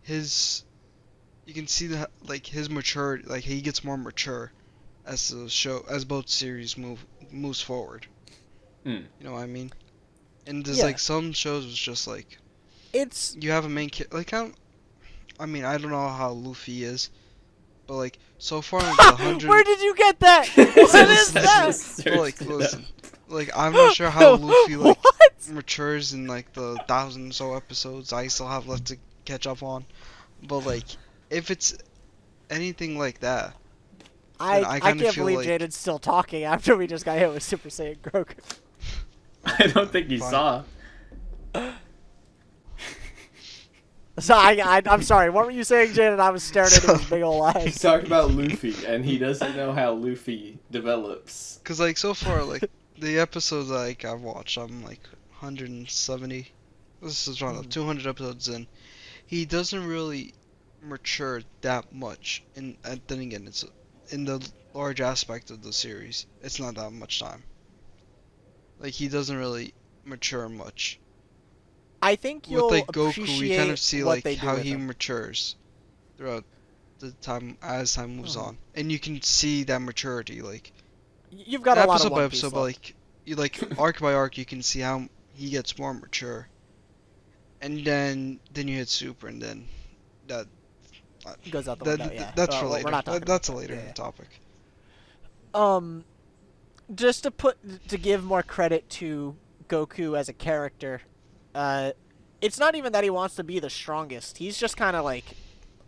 S2: you can see that like his maturity, like he gets more mature as both series moves forward.
S3: Mm.
S2: You know what I mean? And there's like some shows it's just like you have a main character. Like I mean I don't know how Luffy is, but like so far in the 100.
S1: Where did you get that? What is that?
S2: But, like listen, like I'm not sure how Luffy like matures in like the 1,000 or so episodes I still have left to catch up on. But like if it's anything like that,
S1: I can't believe
S2: like
S1: Jayden's still talking after we just got hit with Super Saiyan Grogu.
S3: I don't think he saw.
S1: So I'm sorry. What were you saying, Jayden? I was staring at his big old eyes.
S3: He's talking about Luffy, and he doesn't know how Luffy develops.
S2: Cause like so far, like the episodes like I've watched, I'm like 170. This is around 200 episodes in. He doesn't really mature that much, and then again, it's in the large aspect of the series. It's not that much time. Like he doesn't really mature much.
S1: I think you'll
S2: with like Goku,
S1: appreciate
S2: we kind of see
S1: what
S2: like
S1: they do
S2: how
S1: with
S2: he
S1: him.
S2: matures throughout the time as time moves on, and you can see that maturity like
S1: You've got a lot of
S2: episode by
S1: One Piece
S2: episode, but
S1: left.
S2: like you like arc by arc, you can see how he gets more mature, and then you hit Super, and then that
S1: Goes out the window. Yeah,
S2: that's for
S1: we're
S2: later.
S1: not talking
S2: That's a
S1: about
S2: later
S1: that.
S2: topic.
S1: Just to give more credit to Goku as a character, it's not even that he wants to be the strongest. He's just kind of like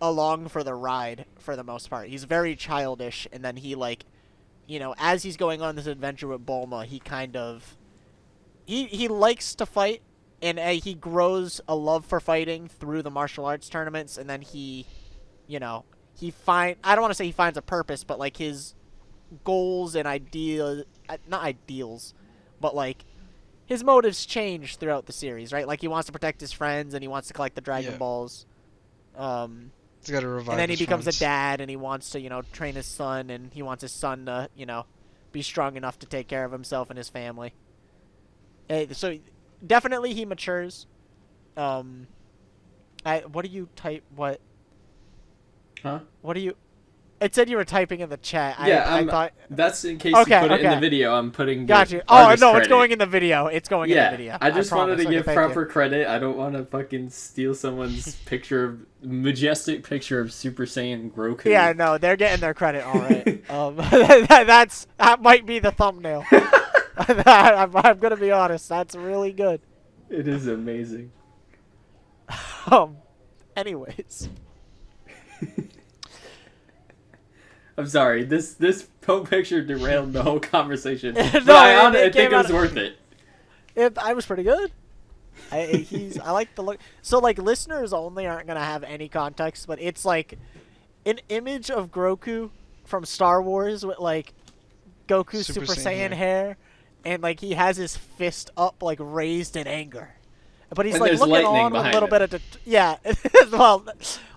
S1: along for the ride for the most part. He's very childish, and then he like, you know, as he's going on this adventure with Bulma, he kind of he likes to fight, and he grows a love for fighting through the martial arts tournaments, and then he, you know, I don't want to say he finds a purpose, but like his goals and not ideals, but like his motives change throughout the series, right? Like he wants to protect his friends and he wants to collect the Dragon Balls.
S2: He's got to revive.
S1: And then he becomes
S2: friends.
S1: a dad and he wants to, you know, train his son, and he wants his son to, you know, be strong enough to take care of himself and his family. So definitely he matures. What do you type? What?
S3: Huh?
S1: What do you? It said you were typing in the chat.
S3: Yeah,
S1: I thought.
S3: that's in case
S1: Okay,
S3: you put it in the
S1: okay.
S3: video. I'm putting
S1: Got
S3: the
S1: you. Oh
S3: artist
S1: no,
S3: credit.
S1: it's going in the video. It's going in the
S3: Yeah,
S1: video.
S3: I just wanted
S1: promise.
S3: to
S1: Okay,
S3: give
S1: thank
S3: proper
S1: you.
S3: credit. I don't want to fucking steal someone's majestic picture of Super Saiyan Groku.
S1: Yeah, no, they're getting their credit all right. That might be the thumbnail. I'm gonna be honest. That's really good.
S3: It is amazing.
S1: Um. Anyways.
S3: I'm sorry. This poke picture derailed the whole conversation.
S1: No,
S3: But I
S1: it
S3: think
S1: came
S3: it was
S1: out-
S3: worth it.
S1: I was pretty good. I like the look. So like listeners only aren't gonna have any context, but it's like an image of Groku from Star Wars with like Goku's Super Saiyan hair, and like he has his fist up like raised in anger, but he's
S3: And
S1: like
S3: there's
S1: looking
S3: lightning
S1: on with a
S3: behind
S1: little
S3: him.
S1: bit of yeah.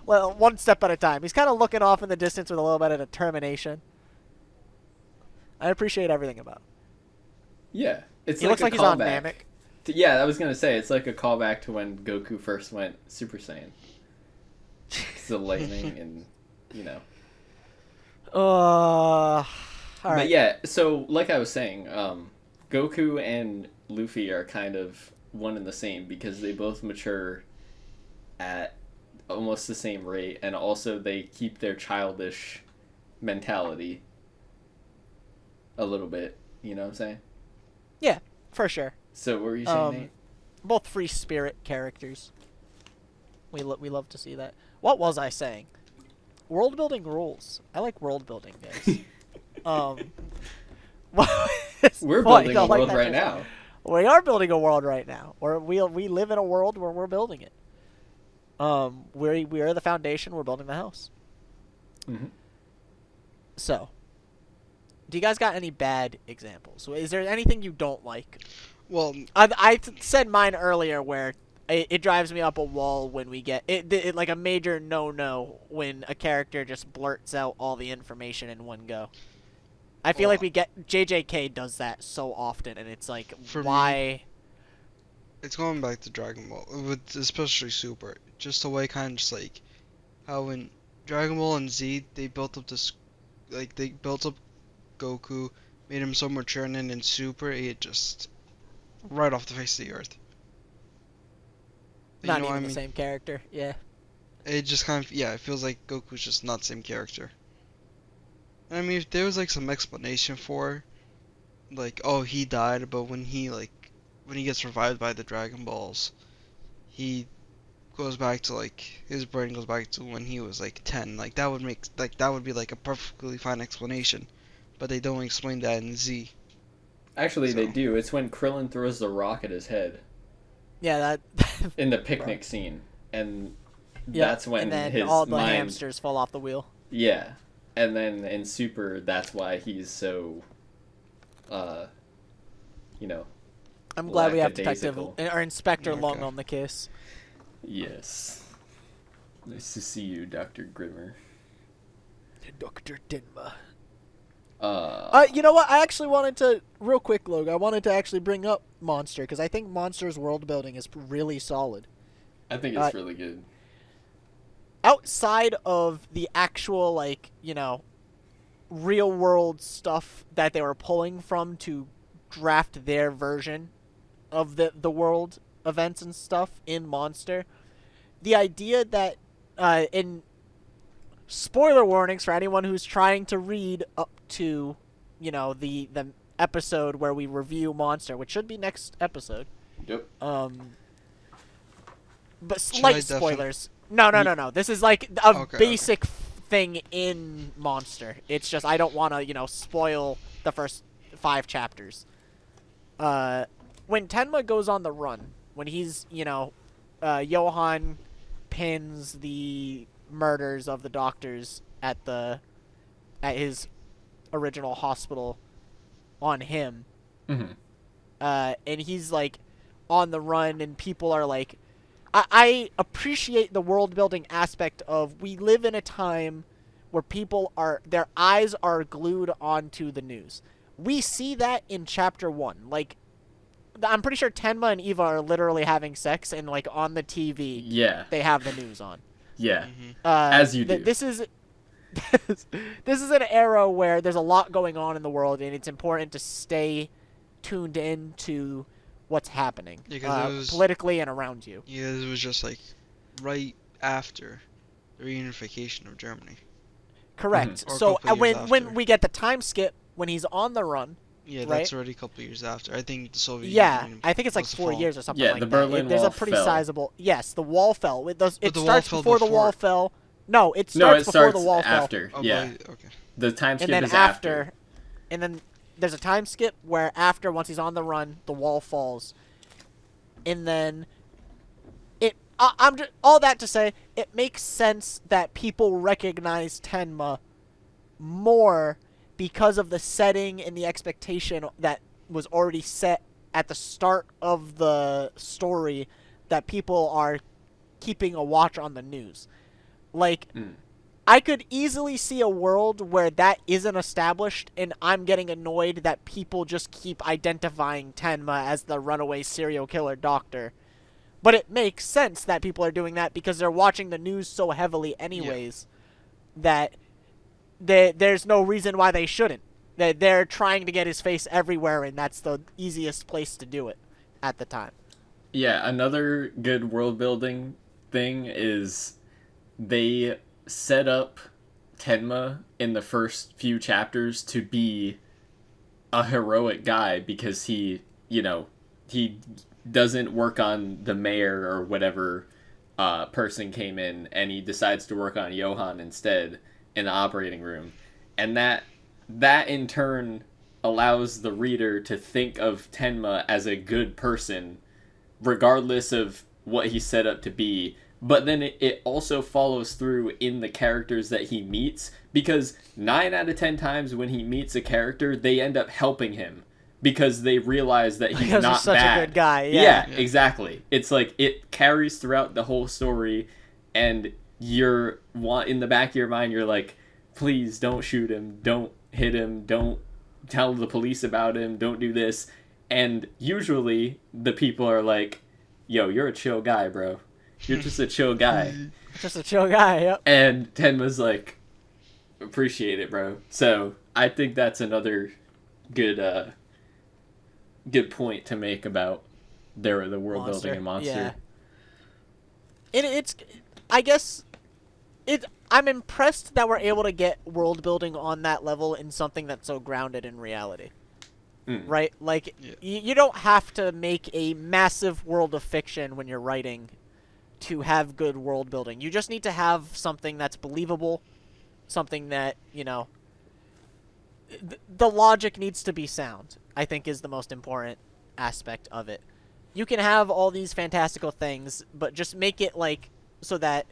S1: well, one step at a time. He's kind of looking off in the distance with a little bit of determination. I appreciate everything about him.
S3: Yeah, it's
S1: He
S3: like
S1: looks
S3: a
S1: like he's on
S3: callback.
S1: Namek.
S3: Yeah, I was gonna say it's like a callback to when Goku first went Super Saiyan. It's the lightning, and you know.
S1: All
S3: But
S1: right.
S3: yeah, so like I was saying, Goku and Luffy are kind of one and the same because they both mature at almost the same rate, and also they keep their childish mentality a little bit. You know what I'm saying?
S1: Yeah, for sure.
S3: So what were you saying, Nate?
S1: Both free spirit characters. We love to see that. What was I saying? World building rules. I like world building, guys.
S3: We're
S1: what,
S3: building
S1: you
S3: a
S1: don't like
S3: world
S1: that
S3: right
S1: shit?
S3: now.
S1: We are building a world right now. We live in a world where we're building it. We are the foundation. We're building the house.
S3: Mm-hmm.
S1: So, do you guys got any bad examples? Is there anything you don't like?
S2: Well,
S1: I said mine earlier where it drives me up a wall when we get it like a major no when a character just blurts out all the information in one go. I feel like we get JJK does that so often, and it's like
S2: For me-
S1: why?
S2: it's going back to Dragon Ball, with especially Super. Just the way kind of just like how in Dragon Ball and Z they built up this, like they built up Goku, made him so mature, and then in Super it just right off the face of the earth. You
S1: Not
S2: know
S1: even
S2: what I
S1: the
S2: mean?
S1: same character. Yeah.
S2: It just kind of, yeah, it feels like Goku's just not the same character. I mean, if there was like some explanation for, like, oh, he died, but when he gets revived by the Dragon Balls, he goes back to like his brain goes back to when he was like 10. Like that would be like a perfectly fine explanation, but they don't explain that in Z.
S3: Actually, they
S2: So-
S3: do. It's when Krillin throws the rock at his head
S1: Yeah, that.
S3: in the picnic scene, and
S1: Yeah,
S3: that's when
S1: and then
S3: his
S1: all the
S3: mind.
S1: hamsters fall off the wheel.
S3: Yeah, and then in Super, that's why he's so, you know.
S1: I'm glad we have
S3: Lackadaisical.
S1: Detective or Inspector
S2: Okay.
S1: Lung on the case.
S3: Yes. Nice to see you, Dr. Grimmer.
S1: Dr. Dinma.
S3: You
S1: You know what? I actually wanted to, real quick, Logan, I wanted to actually bring up Monster, because I think Monster's world building is really solid.
S3: I think it's really good.
S1: Outside of the actual, like, real world stuff that they were pulling from to draft their version of the world events and stuff in Monster, the idea that, in spoiler warnings for anyone who's trying to read up to, the episode where we review Monster, which should be next episode.
S3: Yep.
S1: But
S2: Should
S1: slight
S2: I defin-
S1: spoilers. No. This is like a
S2: Okay.
S1: basic thing in Monster. It's just I don't want to, spoil the first 5 chapters. When Tenma goes on the run, when he's, Johan pins the murders of the doctors at his original hospital on him.
S3: Mm-hmm.
S1: And he's like on the run, and people are like, I appreciate the world building aspect of we live in a time where their eyes are glued onto the news. We see that in chapter 1. Like, I'm pretty sure Tenma and Eva are literally having sex, and like on the TV,
S3: Yeah.
S1: they have the news on.
S3: Yeah.
S2: Mm-hmm.
S3: As you do.
S1: This is this is an era where there's a lot going on in the world, and it's important to stay tuned in to what's happening
S2: Yeah, 'cause it was,
S1: politically and around you.
S2: yeah, it was just like right after the reunification of Germany.
S1: Correct.
S2: Or a
S1: So
S2: couple years
S1: when
S2: after.
S1: we get the time skip when he's on the run,
S2: Yeah,
S1: right?
S2: that's already a couple years after. I think the Soviet
S1: Yeah,
S2: Union
S1: I think it's like
S2: was
S1: 4
S2: fall.
S1: years or something
S3: Yeah,
S1: like
S3: the
S1: that.
S3: Berlin
S1: There's
S3: Wall
S1: a pretty
S3: fell.
S1: sizable. Yes, the wall fell. It
S2: But the wall
S1: starts
S2: fell
S1: before the wall
S2: before.
S1: fell. No, it
S3: No,
S1: starts
S3: it
S1: before
S3: starts
S1: the wall fell.
S3: after.
S2: Oh,
S3: Yeah,
S2: okay.
S3: the time
S1: And
S3: skip
S1: then
S3: is after.
S1: and then there's a time skip where after, once he's on the run, the wall falls, and then all that to say, it makes sense that people recognize Tenma more because of the setting and the expectation that was already set at the start of the story, that people are keeping a watch on the news. Like, I could easily see a world where that isn't established, and I'm getting annoyed that people just keep identifying Tenma as the runaway serial killer doctor. But it makes sense that people are doing that because they're watching the news so heavily anyways, that there's no reason why they shouldn't. They're trying to get his face everywhere, and that's the easiest place to do it at the time.
S3: Yeah, another good world building thing is they set up Tenma in the first few chapters to be a heroic guy because he doesn't work on the mayor or whatever person came in, and he decides to work on Johan instead in the operating room. And that in turn allows the reader to think of Tenma as a good person regardless of what he's set up to be. But then it also follows through in the characters that he meets, because 9 out of 10 times when he meets a character, they end up helping him because they realize that he's
S1: Because
S3: not
S1: he's such
S3: bad.
S1: a good guy. Yeah.
S3: Yeah, exactly. It's like it carries throughout the whole story, and in the back of your mind, you're like, please don't shoot him, don't hit him, don't tell the police about him, don't do this. And usually the people are like, yo, you're a chill guy, bro. You're just a chill guy.
S1: Just a chill guy, yep.
S3: And Tenma's like, appreciate it, bro. So I think that's another good point to make about the world building in Monster.
S1: Yeah. I guess I'm impressed that we're able to get world building on that level in something that's so grounded in reality. Right? Like, you don't have to make a massive world of fiction when you're writing to have good world building. You just need to have something that's believable, something that, the logic needs to be sound, I think, is the most important aspect of it. You can have all these fantastical things, but just make it so that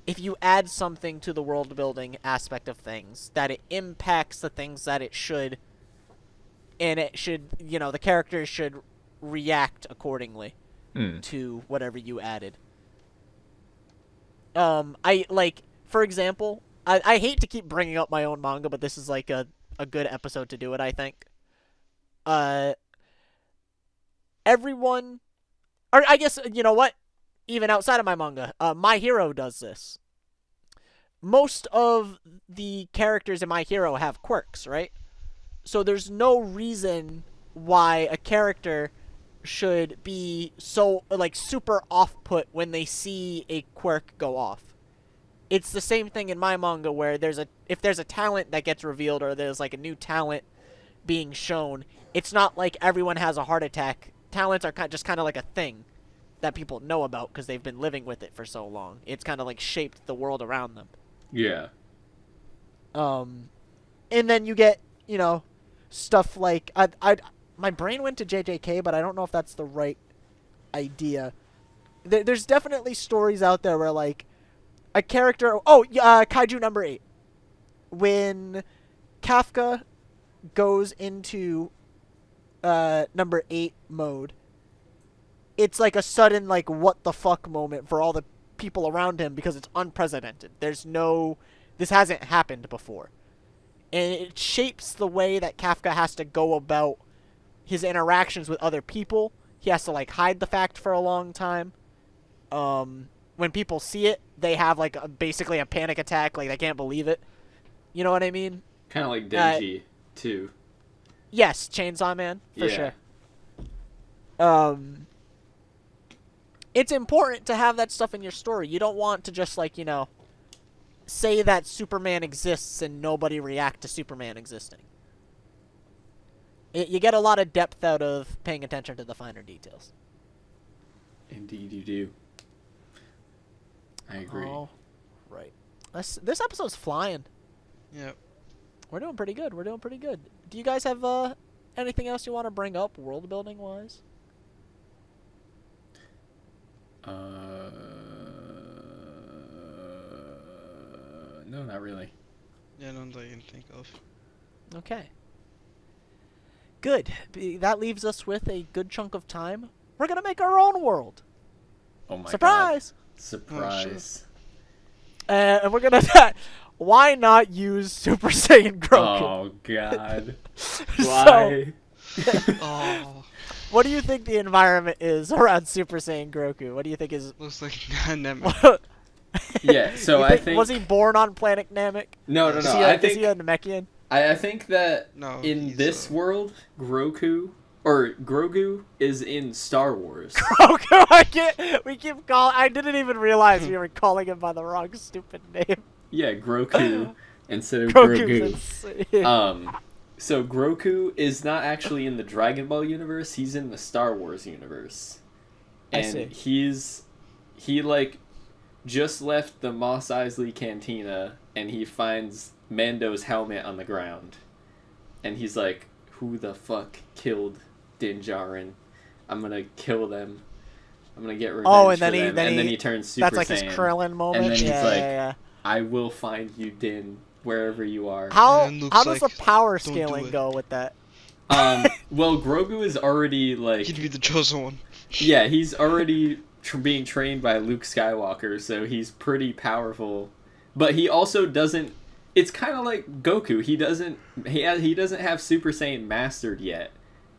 S1: if you add something to the world building aspect of things, that it impacts the things that it should, and it should, the characters should react accordingly to whatever you added. For example, I hate to keep bringing up my own manga, but this is like a good episode to do it, I think. Everyone, or I guess, you know what? Even outside of my manga, My Hero does this. Most of the characters in My Hero have quirks, right? So there's no reason why a character should be so, super off-put when they see a quirk go off. It's the same thing in my manga where if there's a talent that gets revealed, or there's a new talent being shown, it's not like everyone has a heart attack. Talents are just kind of like a thing that people know about because they've been living with it for so long. It's kind of shaped the world around them.
S3: Yeah.
S1: And then you get, stuff like my brain went to JJK, but I don't know if that's the right idea. There's definitely stories out there where a character. Kaiju number 8. When Kafka goes into number 8 mode, it's like a sudden what the fuck moment for all the people around him because it's unprecedented. This hasn't happened before. And it shapes the way that Kafka has to go about his interactions with other people. He has to hide the fact for a long time. When people see it, they have basically a panic attack, they can't believe it. You know what I mean?
S3: Kind of like Denji too.
S1: Yes, Chainsaw Man for
S3: Yeah.
S1: sure. It's important to have that stuff in your story. You don't want to just like say that Superman exists and nobody react to Superman existing. You get a lot of depth out of paying attention to the finer details.
S3: Indeed, you do. I agree.
S1: Oh, right. This episode's flying.
S2: Yep.
S1: We're doing pretty good. Do you guys have anything else you want to bring up world building wise?
S3: No, not really.
S2: Yeah, none that I can think of.
S1: Okay. Good. That leaves us with a good chunk of time. We're gonna make our own world.
S3: Oh my
S1: Surprise!
S3: god. Surprise.
S1: And we're gonna. Why not use Super Saiyan Groku?
S3: Oh god.
S1: So,
S3: Why?
S2: Oh,
S1: what do you think the environment is around Super Saiyan Groku? What do you think is?
S2: looks like Namek.
S3: Yeah, so
S1: You
S3: I think
S1: was he born on planet Namek?
S3: No, no,
S1: Is
S3: no.
S1: he
S3: I
S1: is he a
S3: think
S1: Namekian?
S3: I think that
S2: No,
S3: in
S2: he's,
S3: this world, Grogu is in Star Wars.
S1: Groku, we keep calling. I didn't even realize we were calling him by the wrong stupid name.
S3: Yeah, Groku instead of
S1: Groku's
S3: Grogu.
S1: insane.
S3: So Groku is not actually in the Dragon Ball universe, he's in the Star Wars universe.
S1: I
S3: And
S1: see.
S3: he like just left the Mos Eisley Cantina and he finds Mando's helmet on the ground. And he's like, who the fuck killed Din Djarin? I'm gonna kill them. I'm gonna get revenge
S1: Oh, and
S3: for
S1: then
S3: them. And then he turns Super
S1: That's like
S3: Saiyan.
S1: his Krillin moment.
S3: then he's
S1: yeah,
S3: like,
S1: yeah.
S3: I will find you, Din, wherever you are.
S1: How
S2: And Luke's
S1: how does
S2: like,
S1: the power
S2: "Don't do
S1: scaling
S2: it."
S1: go with that?
S3: Well, Grogu is already like,
S2: He'd be the chosen one.
S3: yeah, he's already being trained by Luke Skywalker, so he's pretty powerful. But he also doesn't. It's kind of like Goku. He doesn't have Super Saiyan mastered yet,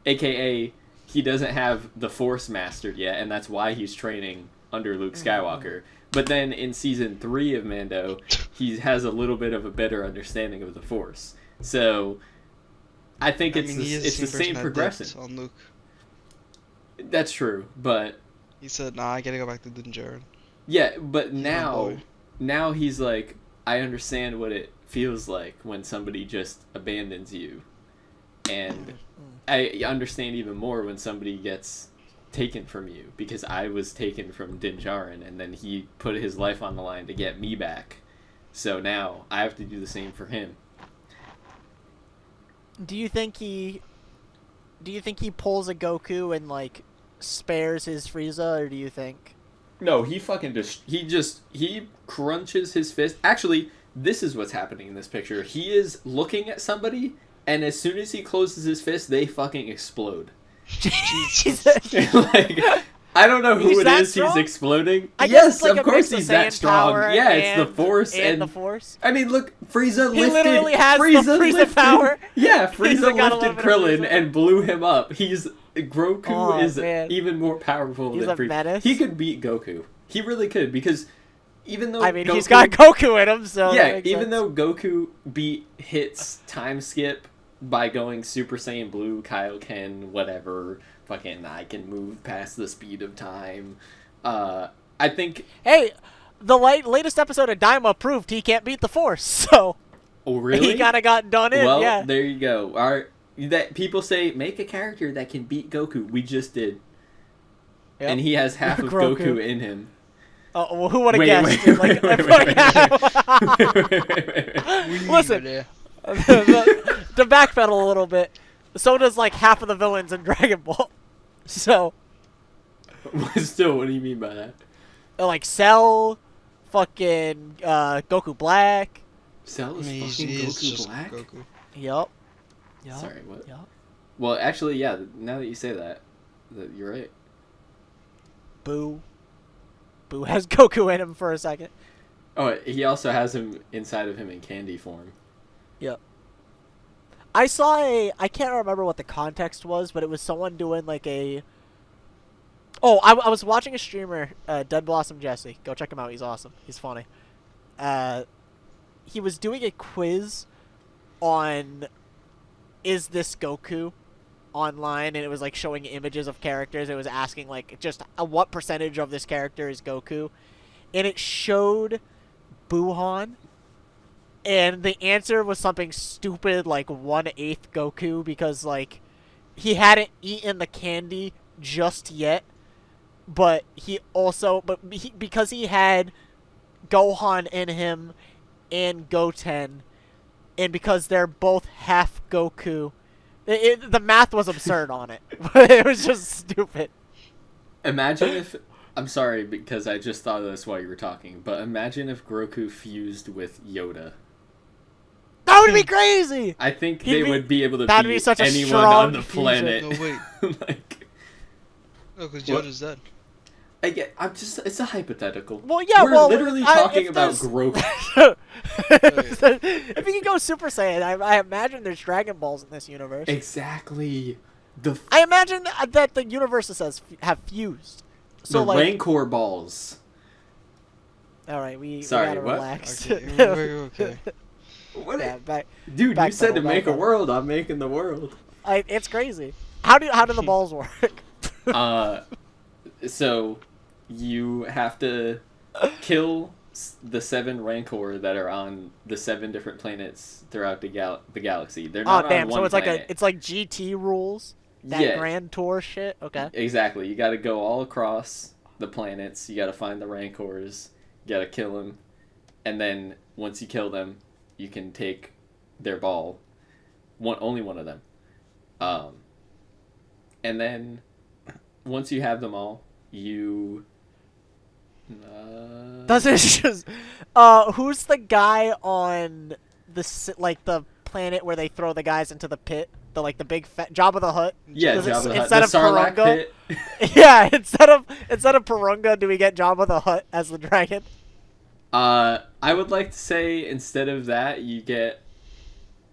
S3: aka he doesn't have the Force mastered yet, and that's why he's training under Luke Skywalker. But then in season 3 of Mando, he has a little bit of a better understanding of the Force. So I think it's the same progression.
S2: On Luke.
S3: That's true, but
S2: He said, "Nah, I gotta go back to Din Djarin."
S3: yeah, but
S2: my
S3: now
S2: boy.
S3: he's like, I understand what it feels like when somebody just abandons you, and I understand even more when somebody gets taken from you, because I was taken from Din Djarin and then he put his life on the line to get me back, so now I have to do the same for him.
S1: Do you think he pulls a Goku and like spares his Frieza, or do you think?
S3: No, he fucking he crunches his fist. Actually, this is what's happening in this picture. He is looking at somebody, and as soon as he closes his fist, they fucking explode.
S1: Jesus.
S3: Like, I don't know who
S1: He's
S3: it
S1: that
S3: is
S1: strong?
S3: he's exploding.
S1: I guess
S3: Yes,
S1: it's like
S3: of
S1: a
S3: course
S1: mix of
S3: he's that
S1: Saiyan
S3: strong.
S1: power
S3: Yeah, it's the Force
S1: and the Force.
S3: I mean, look, Frieza
S1: He
S3: lifted.
S1: literally has the
S3: Frieza
S1: Frieza
S3: lifted,
S1: power.
S3: Yeah,
S1: Frieza
S3: Frieza
S1: got a
S3: lifted
S1: little bit of
S3: Krillin
S1: Frieza.
S3: and blew him up. Groku
S1: Oh,
S3: is
S1: man.
S3: even more powerful
S1: He's
S3: than
S1: a
S3: Frieza.
S1: menace.
S3: He could beat Goku. He really could, because even though
S1: I mean, he's
S3: Goku-
S1: got Goku in him, so
S3: yeah,
S1: that makes
S3: even
S1: sense.
S3: though Goku beat Hit's time skip by going Super Saiyan Blue, Kaioken, whatever, fucking I can move past the speed of time. I think.
S1: Hey, the latest episode of Daima proved he can't beat the Force, so
S3: Oh really?
S1: he kind of got done in.
S3: Well,
S1: Yeah.
S3: there you go. That people say make a character that can beat Goku. We just did,
S1: Yep.
S3: and he has half of
S1: Groku.
S3: Goku in him.
S1: Oh, well, who would have
S3: Wait,
S1: guessed?
S3: wait,
S1: Like,
S3: wait,
S1: if
S3: wait,
S1: like-
S3: wait.
S1: Listen.
S2: Yeah.
S1: To backpedal a little bit, so does like half of the villains in Dragon Ball. So,
S3: Still, what do you mean by that?
S1: like Cell, fucking Goku Black.
S3: Cell is
S2: I mean,
S3: fucking
S2: he is
S3: Goku
S2: just
S3: Black.
S2: Goku.
S1: Yup.
S3: Sorry, what?
S1: Yup.
S3: Well, actually, yeah. Now that you say that you're right.
S1: Boo. Boo has Goku in him for a second.
S3: Oh, he also has him inside of him in candy form.
S1: Yep. I saw I can't remember what the context was, but it was someone doing like a... Oh, I was watching a streamer, Dead Blossom Jesse. Go check him out. He's awesome. He's funny. he was doing a quiz on is this Goku online, and it was like showing images of characters. It was asking like just what percentage of this character is Goku, and it showed Buhan, and the answer was something stupid like 1/8 Goku, because like he hadn't eaten the candy just yet, but because he had Gohan in him and Goten, and because they're both half Goku, the math was absurd on it. It was just stupid.
S3: Imagine if... I'm sorry, because I just thought of this while you were talking, but imagine if Groku fused with Yoda.
S1: That would be crazy!
S3: I think
S1: He'd
S3: they
S1: be-
S3: would be able to
S1: that'd be
S3: beat
S1: such a
S3: anyone
S1: strong
S3: on the
S1: fusion.
S3: planet.
S2: No, wait.
S3: Like,
S2: No, because
S3: What?
S2: Yoda's dead.
S3: it's a hypothetical.
S1: Well, yeah,
S3: We're
S1: well,
S3: literally
S1: I-
S3: talking
S1: if
S3: about
S1: there's-
S3: Groku.
S1: If you can go Super Saiyan, I imagine there's Dragon Balls in this universe.
S3: Exactly. The
S1: I imagine that the universes have fused. So like,
S3: Rancor balls.
S1: all right, we
S3: Sorry,
S1: gotta
S3: what?
S1: relax.
S2: Okay, we're okay.
S3: What?
S1: Yeah,
S3: Dude, you said to
S1: backpedal,
S3: make a
S1: backpedal.
S3: world. I'm making the world.
S1: It's crazy. How do the balls work?
S3: So you have to kill the 7 Rancor that are on the 7 different planets throughout the galaxy. They're
S1: Oh
S3: not
S1: damn!
S3: on
S1: So
S3: one
S1: it's like
S3: planet.
S1: it's like GT rules. That
S3: Yeah.
S1: Grand Tour shit. Okay.
S3: Exactly. You got to go all across the planets. You got to find the Rancors. You got to kill them, and then once you kill them, you can take their ball. Only one of them. And then once you have them all, you.
S1: Does it just? Who's the guy on the planet where they throw the guys into the pit? The big fat Jabba the Hutt.
S3: Yeah,
S1: Does it-
S3: Jabba the Hutt.
S1: instead
S3: The
S1: of
S3: Sarlacc
S1: Purunga?
S3: pit.
S1: Yeah, instead of Purunga, do we get Jabba the Hutt as the dragon?
S3: I would like to say instead of that, you get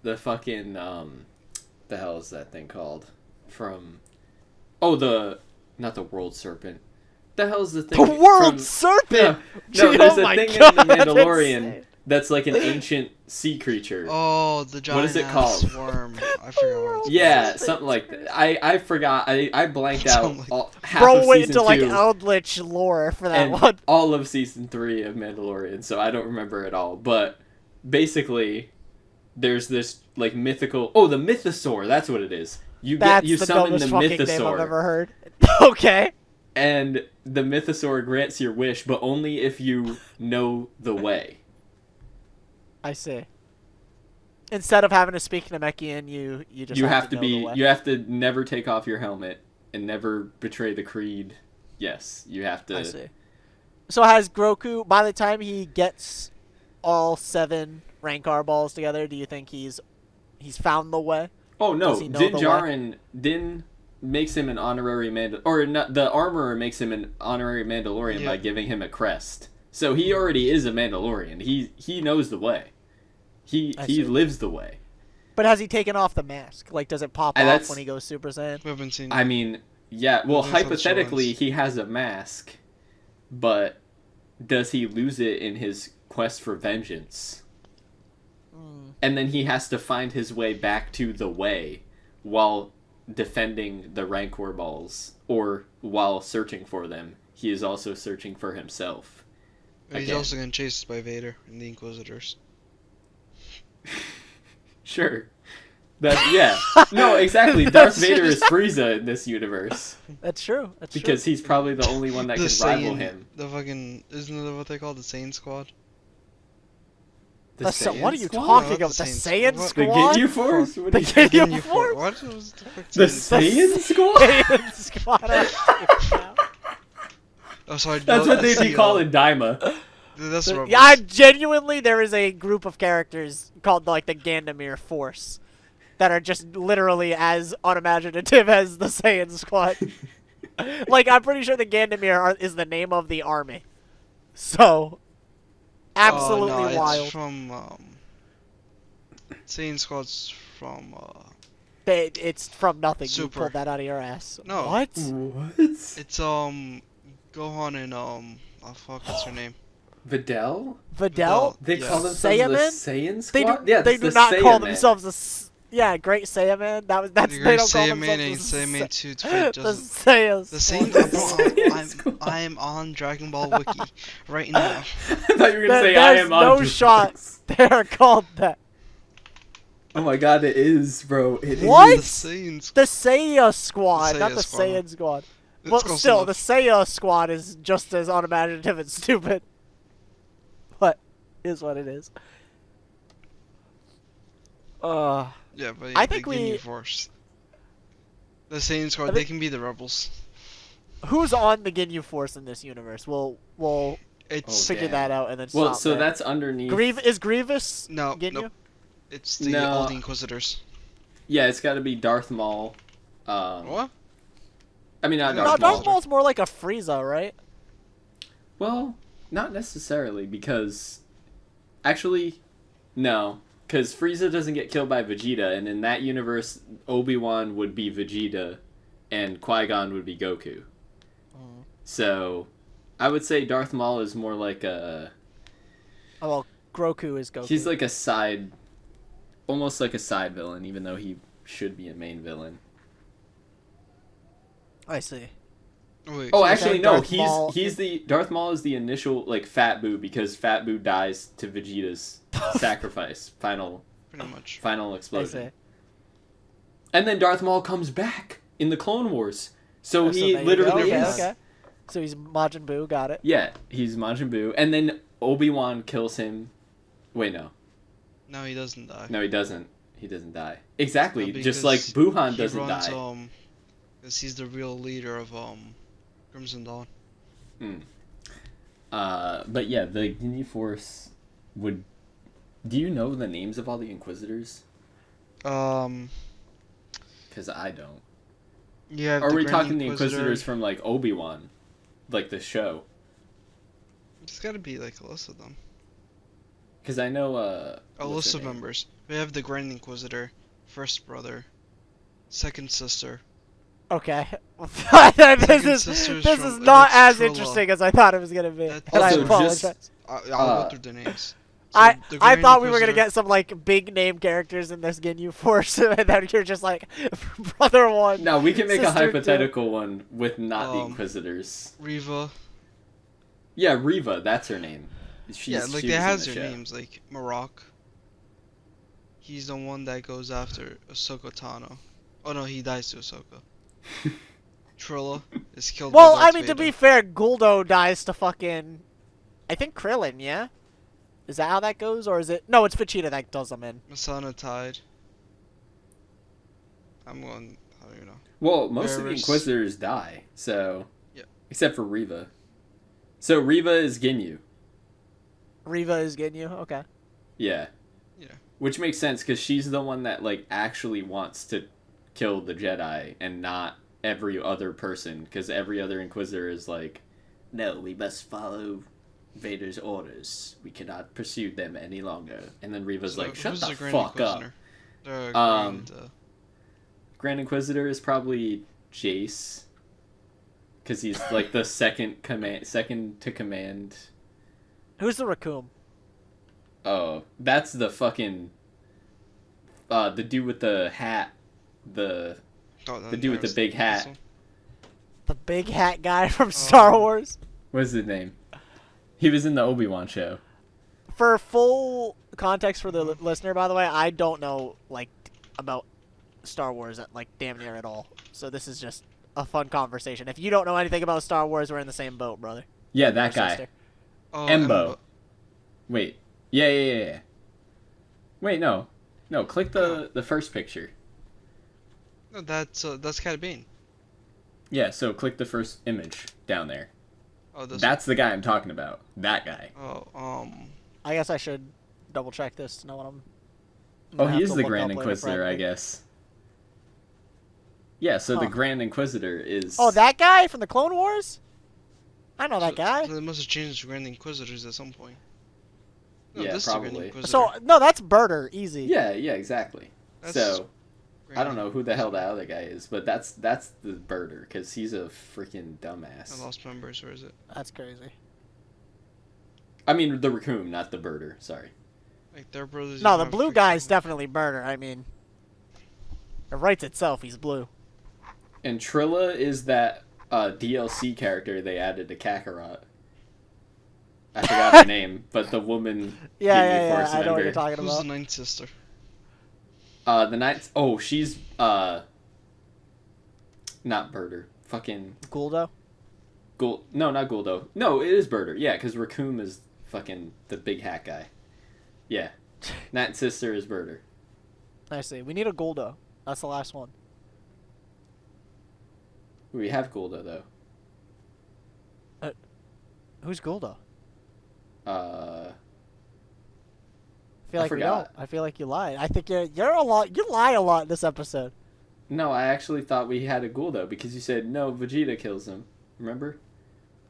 S3: the fucking the hell is that thing called? From not the World Serpent. The hell's the thing?
S1: The World
S3: from,
S1: Serpent.
S3: No,
S1: Gee,
S3: there's
S1: oh
S3: a
S1: my
S3: thing
S1: God,
S3: in The
S1: that's
S3: Mandalorian
S1: insane.
S3: that's like an ancient sea creature.
S2: Oh, the giant
S3: is it
S2: ass
S3: called?
S2: worm. I forgot what it's
S3: Yeah,
S1: Serpent.
S3: something like that. I forgot. I blanked out
S2: Something like
S3: half
S1: Bro
S3: of
S1: went
S3: season
S1: into like
S3: 2
S1: Eldritch lore for that
S3: and
S1: one.
S3: all of season 3 of Mandalorian, so I don't remember it all. But basically, there's this like mythical. Oh, the Mythosaur. That's what it is. You
S1: That's
S3: you
S1: the
S3: summon
S1: dumbest
S3: the
S1: fucking name I've
S3: Mythosaur,
S1: ever heard. Okay.
S3: and the Mythosaur grants your wish, but only if you know the way.
S1: I see. Instead of having to speak Namekian, you just
S3: You
S1: have
S3: have
S1: to
S3: to
S1: know the
S3: be.
S1: way.
S3: You have to never take off your helmet and never betray the creed. Yes, you have to.
S1: I see. So has Groku, by the time he gets all 7 Rancor balls together, do you think he's found the way?
S3: Oh no,
S1: Does he know
S3: Din
S1: the way?
S3: Djarin Din makes him an honorary or not, the armorer makes him an honorary Mandalorian by
S2: Yeah.
S3: giving him a crest. So he already is a Mandalorian. He knows the way. He
S1: I see.
S3: lives the way.
S1: But has he taken off the mask? Like, does it pop
S3: And
S1: off
S3: that's-
S1: when he goes Super Saiyan?
S2: We haven't seen.
S3: I mean, yeah. Well,
S2: There's some
S3: hypothetically,
S2: choice.
S3: he has a mask, but does he lose it in his quest for vengeance?
S1: Mm.
S3: And then he has to find his way back to the way while defending the Rancor balls, or while searching for them. He is also searching for himself.
S2: He's
S3: again.
S2: also getting chased by Vader and the Inquisitors.
S3: Sure. Yeah. No, exactly. Darth Vader is Frieza in this universe.
S1: That's true. That's
S3: Because he's probably the only one that
S2: The
S3: can rival
S2: Saiyan-
S3: him.
S2: The fucking isn't that what they call the Saiyan Squad?
S3: The
S1: true. What are you
S3: Saiyan Squad?
S1: talking
S2: Not
S1: about? The
S2: the
S1: Saiyan
S2: Saiyan
S3: The
S1: Squad?
S3: Ginyu Force? What
S1: The
S3: are you-
S1: Ginyu
S2: Ginyu
S1: Force?
S2: What was the fuck?
S3: The
S2: Saiyan?
S3: Saiyan Squad?
S1: Saiyan Squad.
S2: Oh, sorry.
S3: That's what they'd be calling Daima.
S2: That's what.
S1: Yeah, genuinely, there is a group of characters called like the Gandamir Force that are just literally as unimaginative as the Saiyan Squad. Like, I'm pretty sure the Gandamir is the name of the army. So, absolutely
S2: Oh, no,
S1: wild.
S2: It's from Saiyan Squad's from
S1: It's from nothing.
S2: Super.
S1: You pulled that out of your ass.
S2: No.
S1: What?
S3: What?
S2: it's Gohan and oh fuck, what's her name?
S3: Videl?
S1: Videl?
S3: They
S2: Yeah.
S3: call themselves
S1: Saiyaman?
S3: the Saiyan
S1: They
S3: Squad?
S1: do.
S3: Yeah,
S1: They
S3: it's
S1: do
S3: the
S1: not call
S3: Saiyaman.
S1: themselves Great Saiyaman. That's
S2: The
S1: they
S2: Great
S1: don't call
S2: Saiyaman
S1: themselves
S2: and Saiyaman 2 to fit
S1: the
S2: doesn't.
S1: Saiyans.
S2: The same.
S3: Saiyan Squad.
S2: I'm on Dragon Ball Wiki right now.
S3: I thought you were gonna say I
S1: There's
S3: am
S1: no
S3: on
S1: shot they are called that.
S3: Oh my god, it is, bro. It
S1: What?
S2: The
S3: is.
S2: Saiyans.
S1: The Seiya Squad,
S2: The
S1: not
S2: Seiya
S1: the
S2: Squad.
S1: Saiyan Squad.
S2: It's
S1: Well,
S2: close
S1: still,
S2: enough.
S1: the Seiya Squad is just as unimaginative and stupid. But is what it is.
S2: Yeah, but
S1: I
S2: yeah,
S1: think
S2: the Ginyu
S1: we-
S2: Force. The Saiyan Squad,
S1: I
S2: they
S1: think-
S2: can be the rebels.
S1: Who's on the Ginyu Force in this universe? We'll
S2: It's
S1: figure
S3: damn.
S1: that out and then
S3: Well,
S1: stop
S3: so
S1: there.
S3: that's underneath.
S1: Is Grievous
S2: no,
S1: Ginyu?
S2: nope. It's the
S3: No.
S2: old Inquisitors.
S3: Yeah, it's got to be Darth Maul.
S2: What?
S3: I mean, not
S2: No,
S1: No,
S3: Darth Maul.
S1: Darth Maul's more like a Frieza, right?
S3: Well, not necessarily, because actually, no, because Frieza doesn't get killed by Vegeta, and in that universe, Obi-Wan would be Vegeta, and Qui-Gon would be Goku. So, I would say Darth Maul is more like a.
S1: Oh well, Groku is Goku.
S3: He's like a side, almost like a side villain, even though he should be a main villain.
S1: I see.
S2: Wait.
S3: Oh,
S1: So
S3: actually,
S1: then
S3: no.
S1: Darth Maul
S3: He's the Darth Maul is the initial like Fat Boo because Fat Boo dies to Vegeta's sacrifice, final
S2: pretty much.
S3: final
S1: I
S3: explosion,
S1: see.
S3: and then Darth Maul comes back in the Clone Wars. So
S1: Oh,
S3: he
S1: there you
S3: literally
S1: go.
S3: is.
S1: Okay. So he's Majin Buu, got it.
S3: Yeah, he's Majin Buu, and then Obi-Wan kills him. Wait, no,
S2: No, he doesn't die.
S3: no, he doesn't. He doesn't die. Exactly,
S2: No,
S3: just like
S2: because
S3: Buhan
S2: he
S3: doesn't
S2: runs,
S3: die.
S2: because he's the real leader of Crimson Dawn.
S3: But yeah, the Ginyu Force would. Do you know the names of all the Inquisitors?
S2: Um,
S3: Because I don't.
S2: you have
S3: Are
S2: the
S3: we
S2: Grand
S3: talking the
S2: Inquisitor.
S3: Inquisitors from like Obi-Wan, like the show?
S2: There's got to be like a list of them.
S3: Because I know
S2: A
S3: what's
S2: list
S3: her
S2: of
S3: name?
S2: members. We have the Grand Inquisitor, first brother, second sister.
S1: Okay. this
S2: sisters
S1: is
S2: from-
S1: not
S2: that's
S1: as
S2: Trilla.
S1: interesting as I thought it was gonna be.
S2: That's-
S1: And I
S3: Also,
S1: apologize.
S3: just-
S2: I'll go through their names. So
S1: I
S2: the
S1: I
S2: Grand
S1: thought we were gonna
S2: Inquisitor-
S1: get some like big name characters in this Ginyu Force, and then you're just like brother one.
S3: No, we can make a
S1: Sister two.
S3: hypothetical one with not the
S2: Um,
S3: Inquisitors.
S2: Riva.
S3: Yeah, Riva, that's her name. She's,
S2: Yeah, like
S3: she
S2: they
S3: was in
S2: has
S3: the
S2: their
S3: show.
S2: names, like Marok. He's the one that goes after Ahsoka Tano. Oh no, he dies to Ahsoka. Trilla is killed
S1: Well,
S2: by
S1: I
S2: Darth
S1: mean, to be
S2: Vader.
S1: fair, Guldo dies to fucking, I think Krillin. Yeah, is that how that goes, or is it? No, it's Vegeta that does them in.
S2: Masana Tide. I'm going. How do you know?
S3: Well, most of the
S2: Varys.
S3: Inquisitors die, so.
S2: Yeah.
S3: Except for Riva. So Riva is Ginyu.
S1: Riva is Ginyu. Okay.
S3: Yeah.
S2: Yeah.
S3: Which makes sense because she's the one that like actually wants to kill the Jedi and not every other person. Because every other Inquisitor is like, no, we must follow Vader's orders. We cannot pursue them any longer. And then Riva's
S2: So
S3: like, shut
S2: who's
S3: the
S2: Grand
S3: fuck up.
S2: Inquisitor? The
S3: Um,
S2: Grand,
S3: Grand Inquisitor is probably Jace. Because he's like the second to command.
S1: Who's the Raccoon?
S3: Oh, that's the fucking the dude with the hat, the dude with the big hat.
S1: The big hat guy from Star Wars.
S3: What's his name? He was in the Obi-Wan show.
S1: For full context for the listener, by the way, I don't know like about Star Wars at like damn near at all. So this is just a fun conversation. If you don't know anything about Star Wars, we're in the same boat, brother.
S3: Yeah, that
S1: Or
S3: guy.
S1: sister.
S2: Oh,
S3: Embo. Wait. Yeah. Wait, no. No, click the first picture.
S2: No, that's Cad Bane.
S3: Yeah, so click the first image down there.
S2: Oh,
S3: That's the guy I'm talking about. That guy.
S2: Oh,
S1: I guess I should double check this to know what I'm.
S3: Oh,
S1: gonna
S3: he
S1: have
S3: is
S1: to
S3: the
S1: look
S3: Grand
S1: up later
S3: Inquisitor, I
S1: probably.
S3: guess. Yeah, so the
S1: Huh.
S3: Grand Inquisitor is...
S1: Oh, that guy from the Clone Wars? I know that guy.
S2: So they must have changed to Grand Inquisitors at some point. No,
S3: Yeah,
S2: this is the
S3: probably.
S2: Grand Inquisitor.
S1: So no, that's Burter, easy.
S3: Yeah, exactly.
S2: That's
S3: So,
S2: Grand
S3: I don't know who the hell the other guy is, but that's the birder, because he's a freaking dumbass.
S2: I lost members. Where is it?
S1: That's crazy.
S3: I mean the raccoon, not the birder. Sorry.
S2: Like their brothers.
S1: No,
S2: even
S1: the
S2: have
S1: blue
S2: freaking-
S1: guy's definitely Burner. I mean, it writes itself. He's blue.
S3: And Trilla is that DLC character they added to Kakarot. I forgot her name, but the woman
S1: Yeah,
S3: Force
S1: I know what
S3: member.
S1: you're talking
S2: Who's
S1: about.
S2: the ninth sister?
S3: The night. Oh, she's not Birder. Fucking
S1: Guldo.
S3: No, not Guldo. No, it is Birder. Yeah, because Raccoon is fucking the big hat guy. Yeah, Night's sister is Birder.
S1: I see. We need a Guldo. That's the last one.
S3: We have Guldo though.
S1: Who's Guldo?
S3: Uh,
S1: I feel like we
S3: forgot.
S1: don't. I feel like you lied. I think you're a lot. You lie a lot in this episode.
S3: no, I actually thought we had a Guldo because you said no. Vegeta kills him. Remember?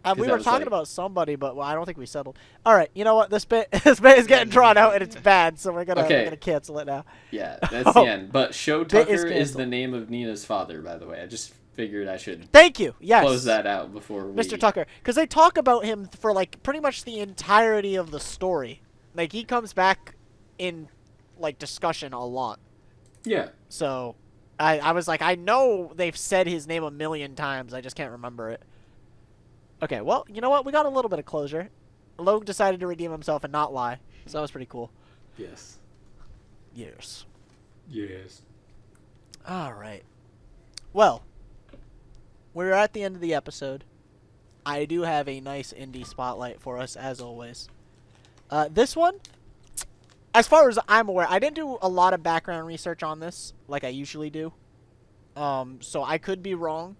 S1: We
S3: that
S1: were
S3: was
S1: talking
S3: like-
S1: about somebody, but I don't think we settled. All right, you know what? This bit is getting drawn out and it's bad, so we're gonna cancel it now.
S3: Yeah, that's
S1: Oh,
S3: the end. But Show
S1: bit is
S3: Tucker is
S1: canceled.
S3: the name of Nina's father, by the way. I just figured I should
S1: Thank you. Yes,
S3: close that out before we.
S1: Mr. Tucker, because they talk about him for like pretty much the entirety of the story. Like he comes back in like discussion a lot.
S3: Yeah.
S1: So I was like, I know they've said his name a million times. I just can't remember it. Okay, well, you know what? We got a little bit of closure. Logan decided to redeem himself and not lie, so that was pretty cool.
S3: Yes.
S1: Yes.
S3: Yes.
S1: All right. Well, we're at the end of the episode. I do have a nice indie spotlight for us, as always. This one, as far as I'm aware, I didn't do a lot of background research on this, like I usually do. So I could be wrong.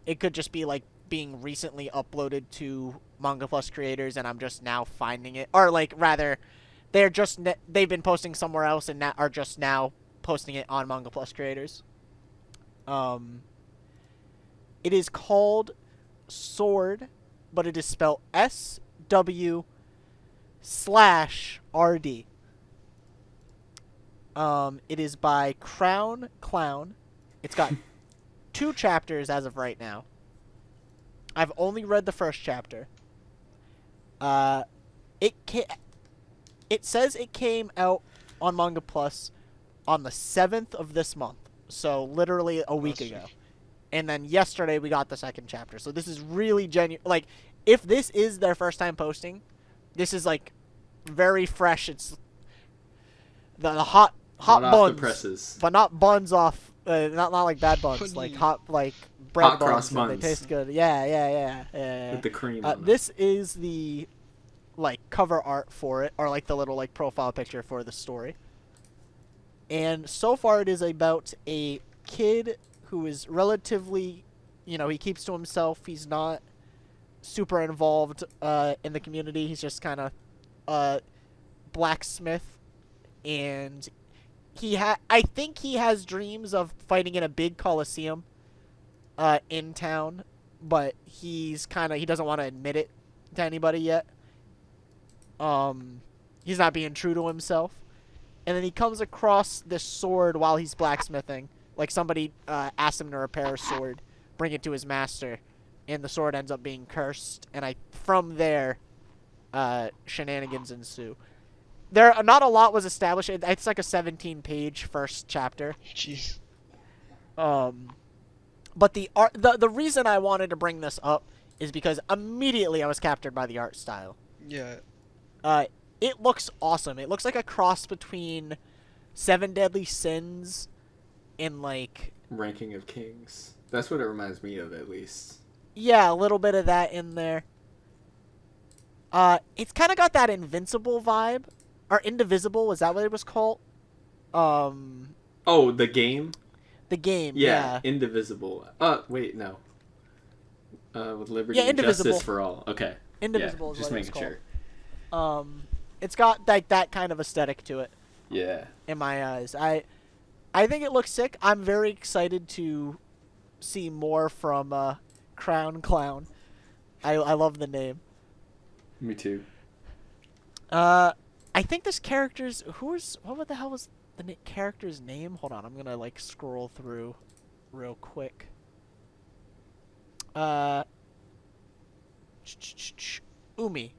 S1: It could just be like being recently uploaded to Manga Plus creators, and I'm just now finding it, or like rather, they've been posting somewhere else and are just now posting it on Manga Plus creators. It is called Sword, but it is spelled SW/RD. It is by Crown Clown. It's got 2 chapters as of right now. I've only read the first chapter. It says it came out on Manga Plus on the 7th of this month, so literally a week ago. And then yesterday we got the second chapter. So this is really genuine. Like, if this is their first time posting, this is like very fresh. It's the hot
S3: Hot
S1: buns,
S3: off the presses.
S1: but not buns off. Not like bad buns, like hot like bread
S3: Hot cross
S1: buns. And
S3: buns.
S1: they taste good. Yeah.
S3: With the cream. on them.
S1: This is the like cover art for it, or like the little like profile picture for the story. And so far, it is about a kid who is relatively, he keeps to himself. He's not super involved in the community. He's just kind of blacksmith, and I think he has dreams of fighting in a big coliseum in town, but he doesn't want to admit it to anybody yet. He's not being true to himself. And then he comes across this sword while he's blacksmithing. Like somebody asks him to repair a sword, bring it to his master, and the sword ends up being cursed. And from there, shenanigans ensue. Not a lot was established. It's like a 17-page first chapter.
S2: Jeez.
S1: But the art, the reason I wanted to bring this up is because immediately I was captured by the art style.
S2: Yeah.
S1: It looks awesome. It looks like a cross between Seven Deadly Sins and like
S3: Ranking of Kings. That's what it reminds me of, at least.
S1: yeah, a little bit of that in there. It's kind of got that Invincible vibe, or Indivisible. Is that what it was called?
S3: Oh, the game?
S1: The game.
S3: Yeah,
S1: Yeah.
S3: Indivisible. Wait, no. With liberty
S1: Yeah,
S3: and
S1: Indivisible.
S3: justice for all. Okay.
S1: Indivisible
S3: Yeah,
S1: is
S3: just
S1: what it's
S3: making sure.
S1: called. It's got like that kind of aesthetic to it.
S3: Yeah.
S1: In my eyes, I think it looks sick. I'm very excited to see more from Crown Clown. I love the name.
S3: Me too.
S1: I think this character's what the hell was the character's name? Hold on, I'm gonna like scroll through real quick. Umi.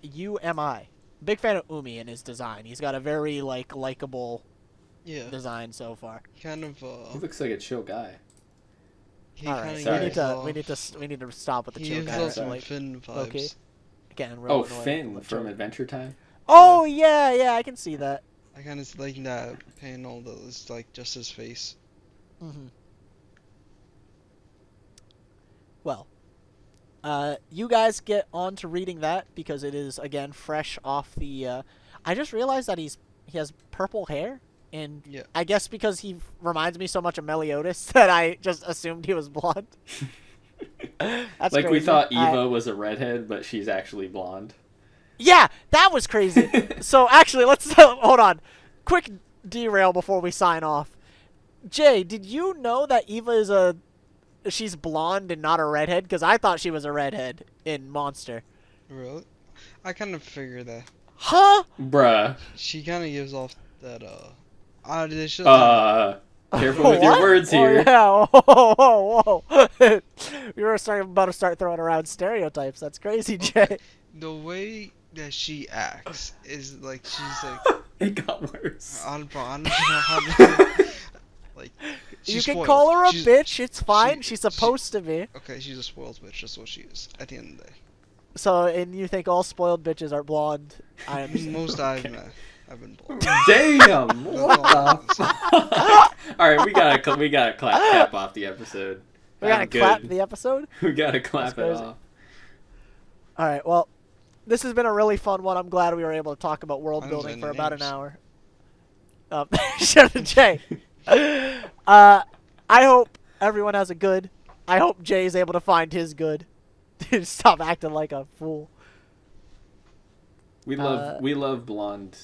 S1: UMI. Big fan of Umi and his design. He's got a very likable
S2: Yeah.
S1: design so far.
S2: Kind of.
S3: He looks like a chill guy.
S2: He
S1: All
S2: kind
S1: right,
S2: of
S3: sorry.
S1: we need to stop with the
S2: He
S1: chill
S2: gives
S1: guy.
S2: off
S3: sorry.
S2: some
S1: Like,
S2: Finn vibes.
S1: okay. Again, real
S3: Oh,
S1: annoying
S3: Finn
S1: with
S3: from
S1: chill.
S3: Adventure Time.
S1: Oh yeah, I can see that.
S2: I kind of like that panel that was like just his face.
S1: Hmm. Well, you guys get on to reading that because it is again fresh off the. I just realized that he has purple hair, and
S2: Yeah.
S1: I guess because he reminds me so much of Meliodas that I just assumed he was blonde. That's
S3: Like we
S1: crazy.
S3: thought Eva was a redhead, but she's actually blonde.
S1: Yeah, that was crazy. So actually, let's hold on. Quick derail before we sign off. Jay, did you know that Eva she's blonde and not a redhead? Because I thought she was a redhead in Monster.
S2: Really? I kind of figured that.
S1: Huh?
S3: Bruh.
S2: She kind of gives off that they should
S3: Careful with your
S1: What?
S3: words
S1: Oh,
S3: here.
S1: yeah. Whoa. We were about to start throwing around stereotypes. That's crazy, Jay.
S2: the way that she acts is like she's like
S3: It got worse.
S2: I don't know how to like she's
S1: You can
S2: spoiled.
S1: call her a
S2: She's-
S1: bitch. It's fine.
S2: she-
S1: She's supposed to be.
S2: Okay, she's a spoiled bitch. That's what she is at the end of the day.
S1: So, and you think all spoiled bitches are blonde? I understand.
S2: Most I've met, I've been blonde.
S3: Damn! What
S2: That's all
S3: the fuck? Alright, we gotta cap off the episode.
S1: We gotta
S3: I'm
S1: clap
S3: good.
S1: the episode?
S3: We gotta clap
S1: That's
S3: it
S1: crazy.
S3: off.
S1: This has been a really fun one. I'm glad we were able to talk about world
S2: Mine's
S1: building
S2: in
S1: for
S2: the
S1: about an
S2: names.
S1: hour. Shut up, Jay. I hope everyone has a good. I hope Jay's able to find his good. Stop acting like a fool.
S3: We love blonde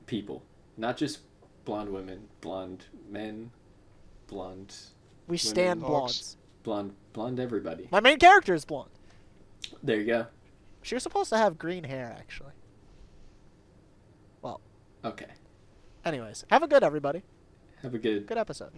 S3: people. Not just blonde women, blonde men, blonde
S1: We stand
S2: dogs.
S1: blondes.
S3: blonde everybody.
S1: My main character is blonde.
S3: There you go.
S1: She was supposed to have green hair, actually.
S3: Okay.
S1: Anyways, have a good everybody.
S3: Have a good
S1: Good episode.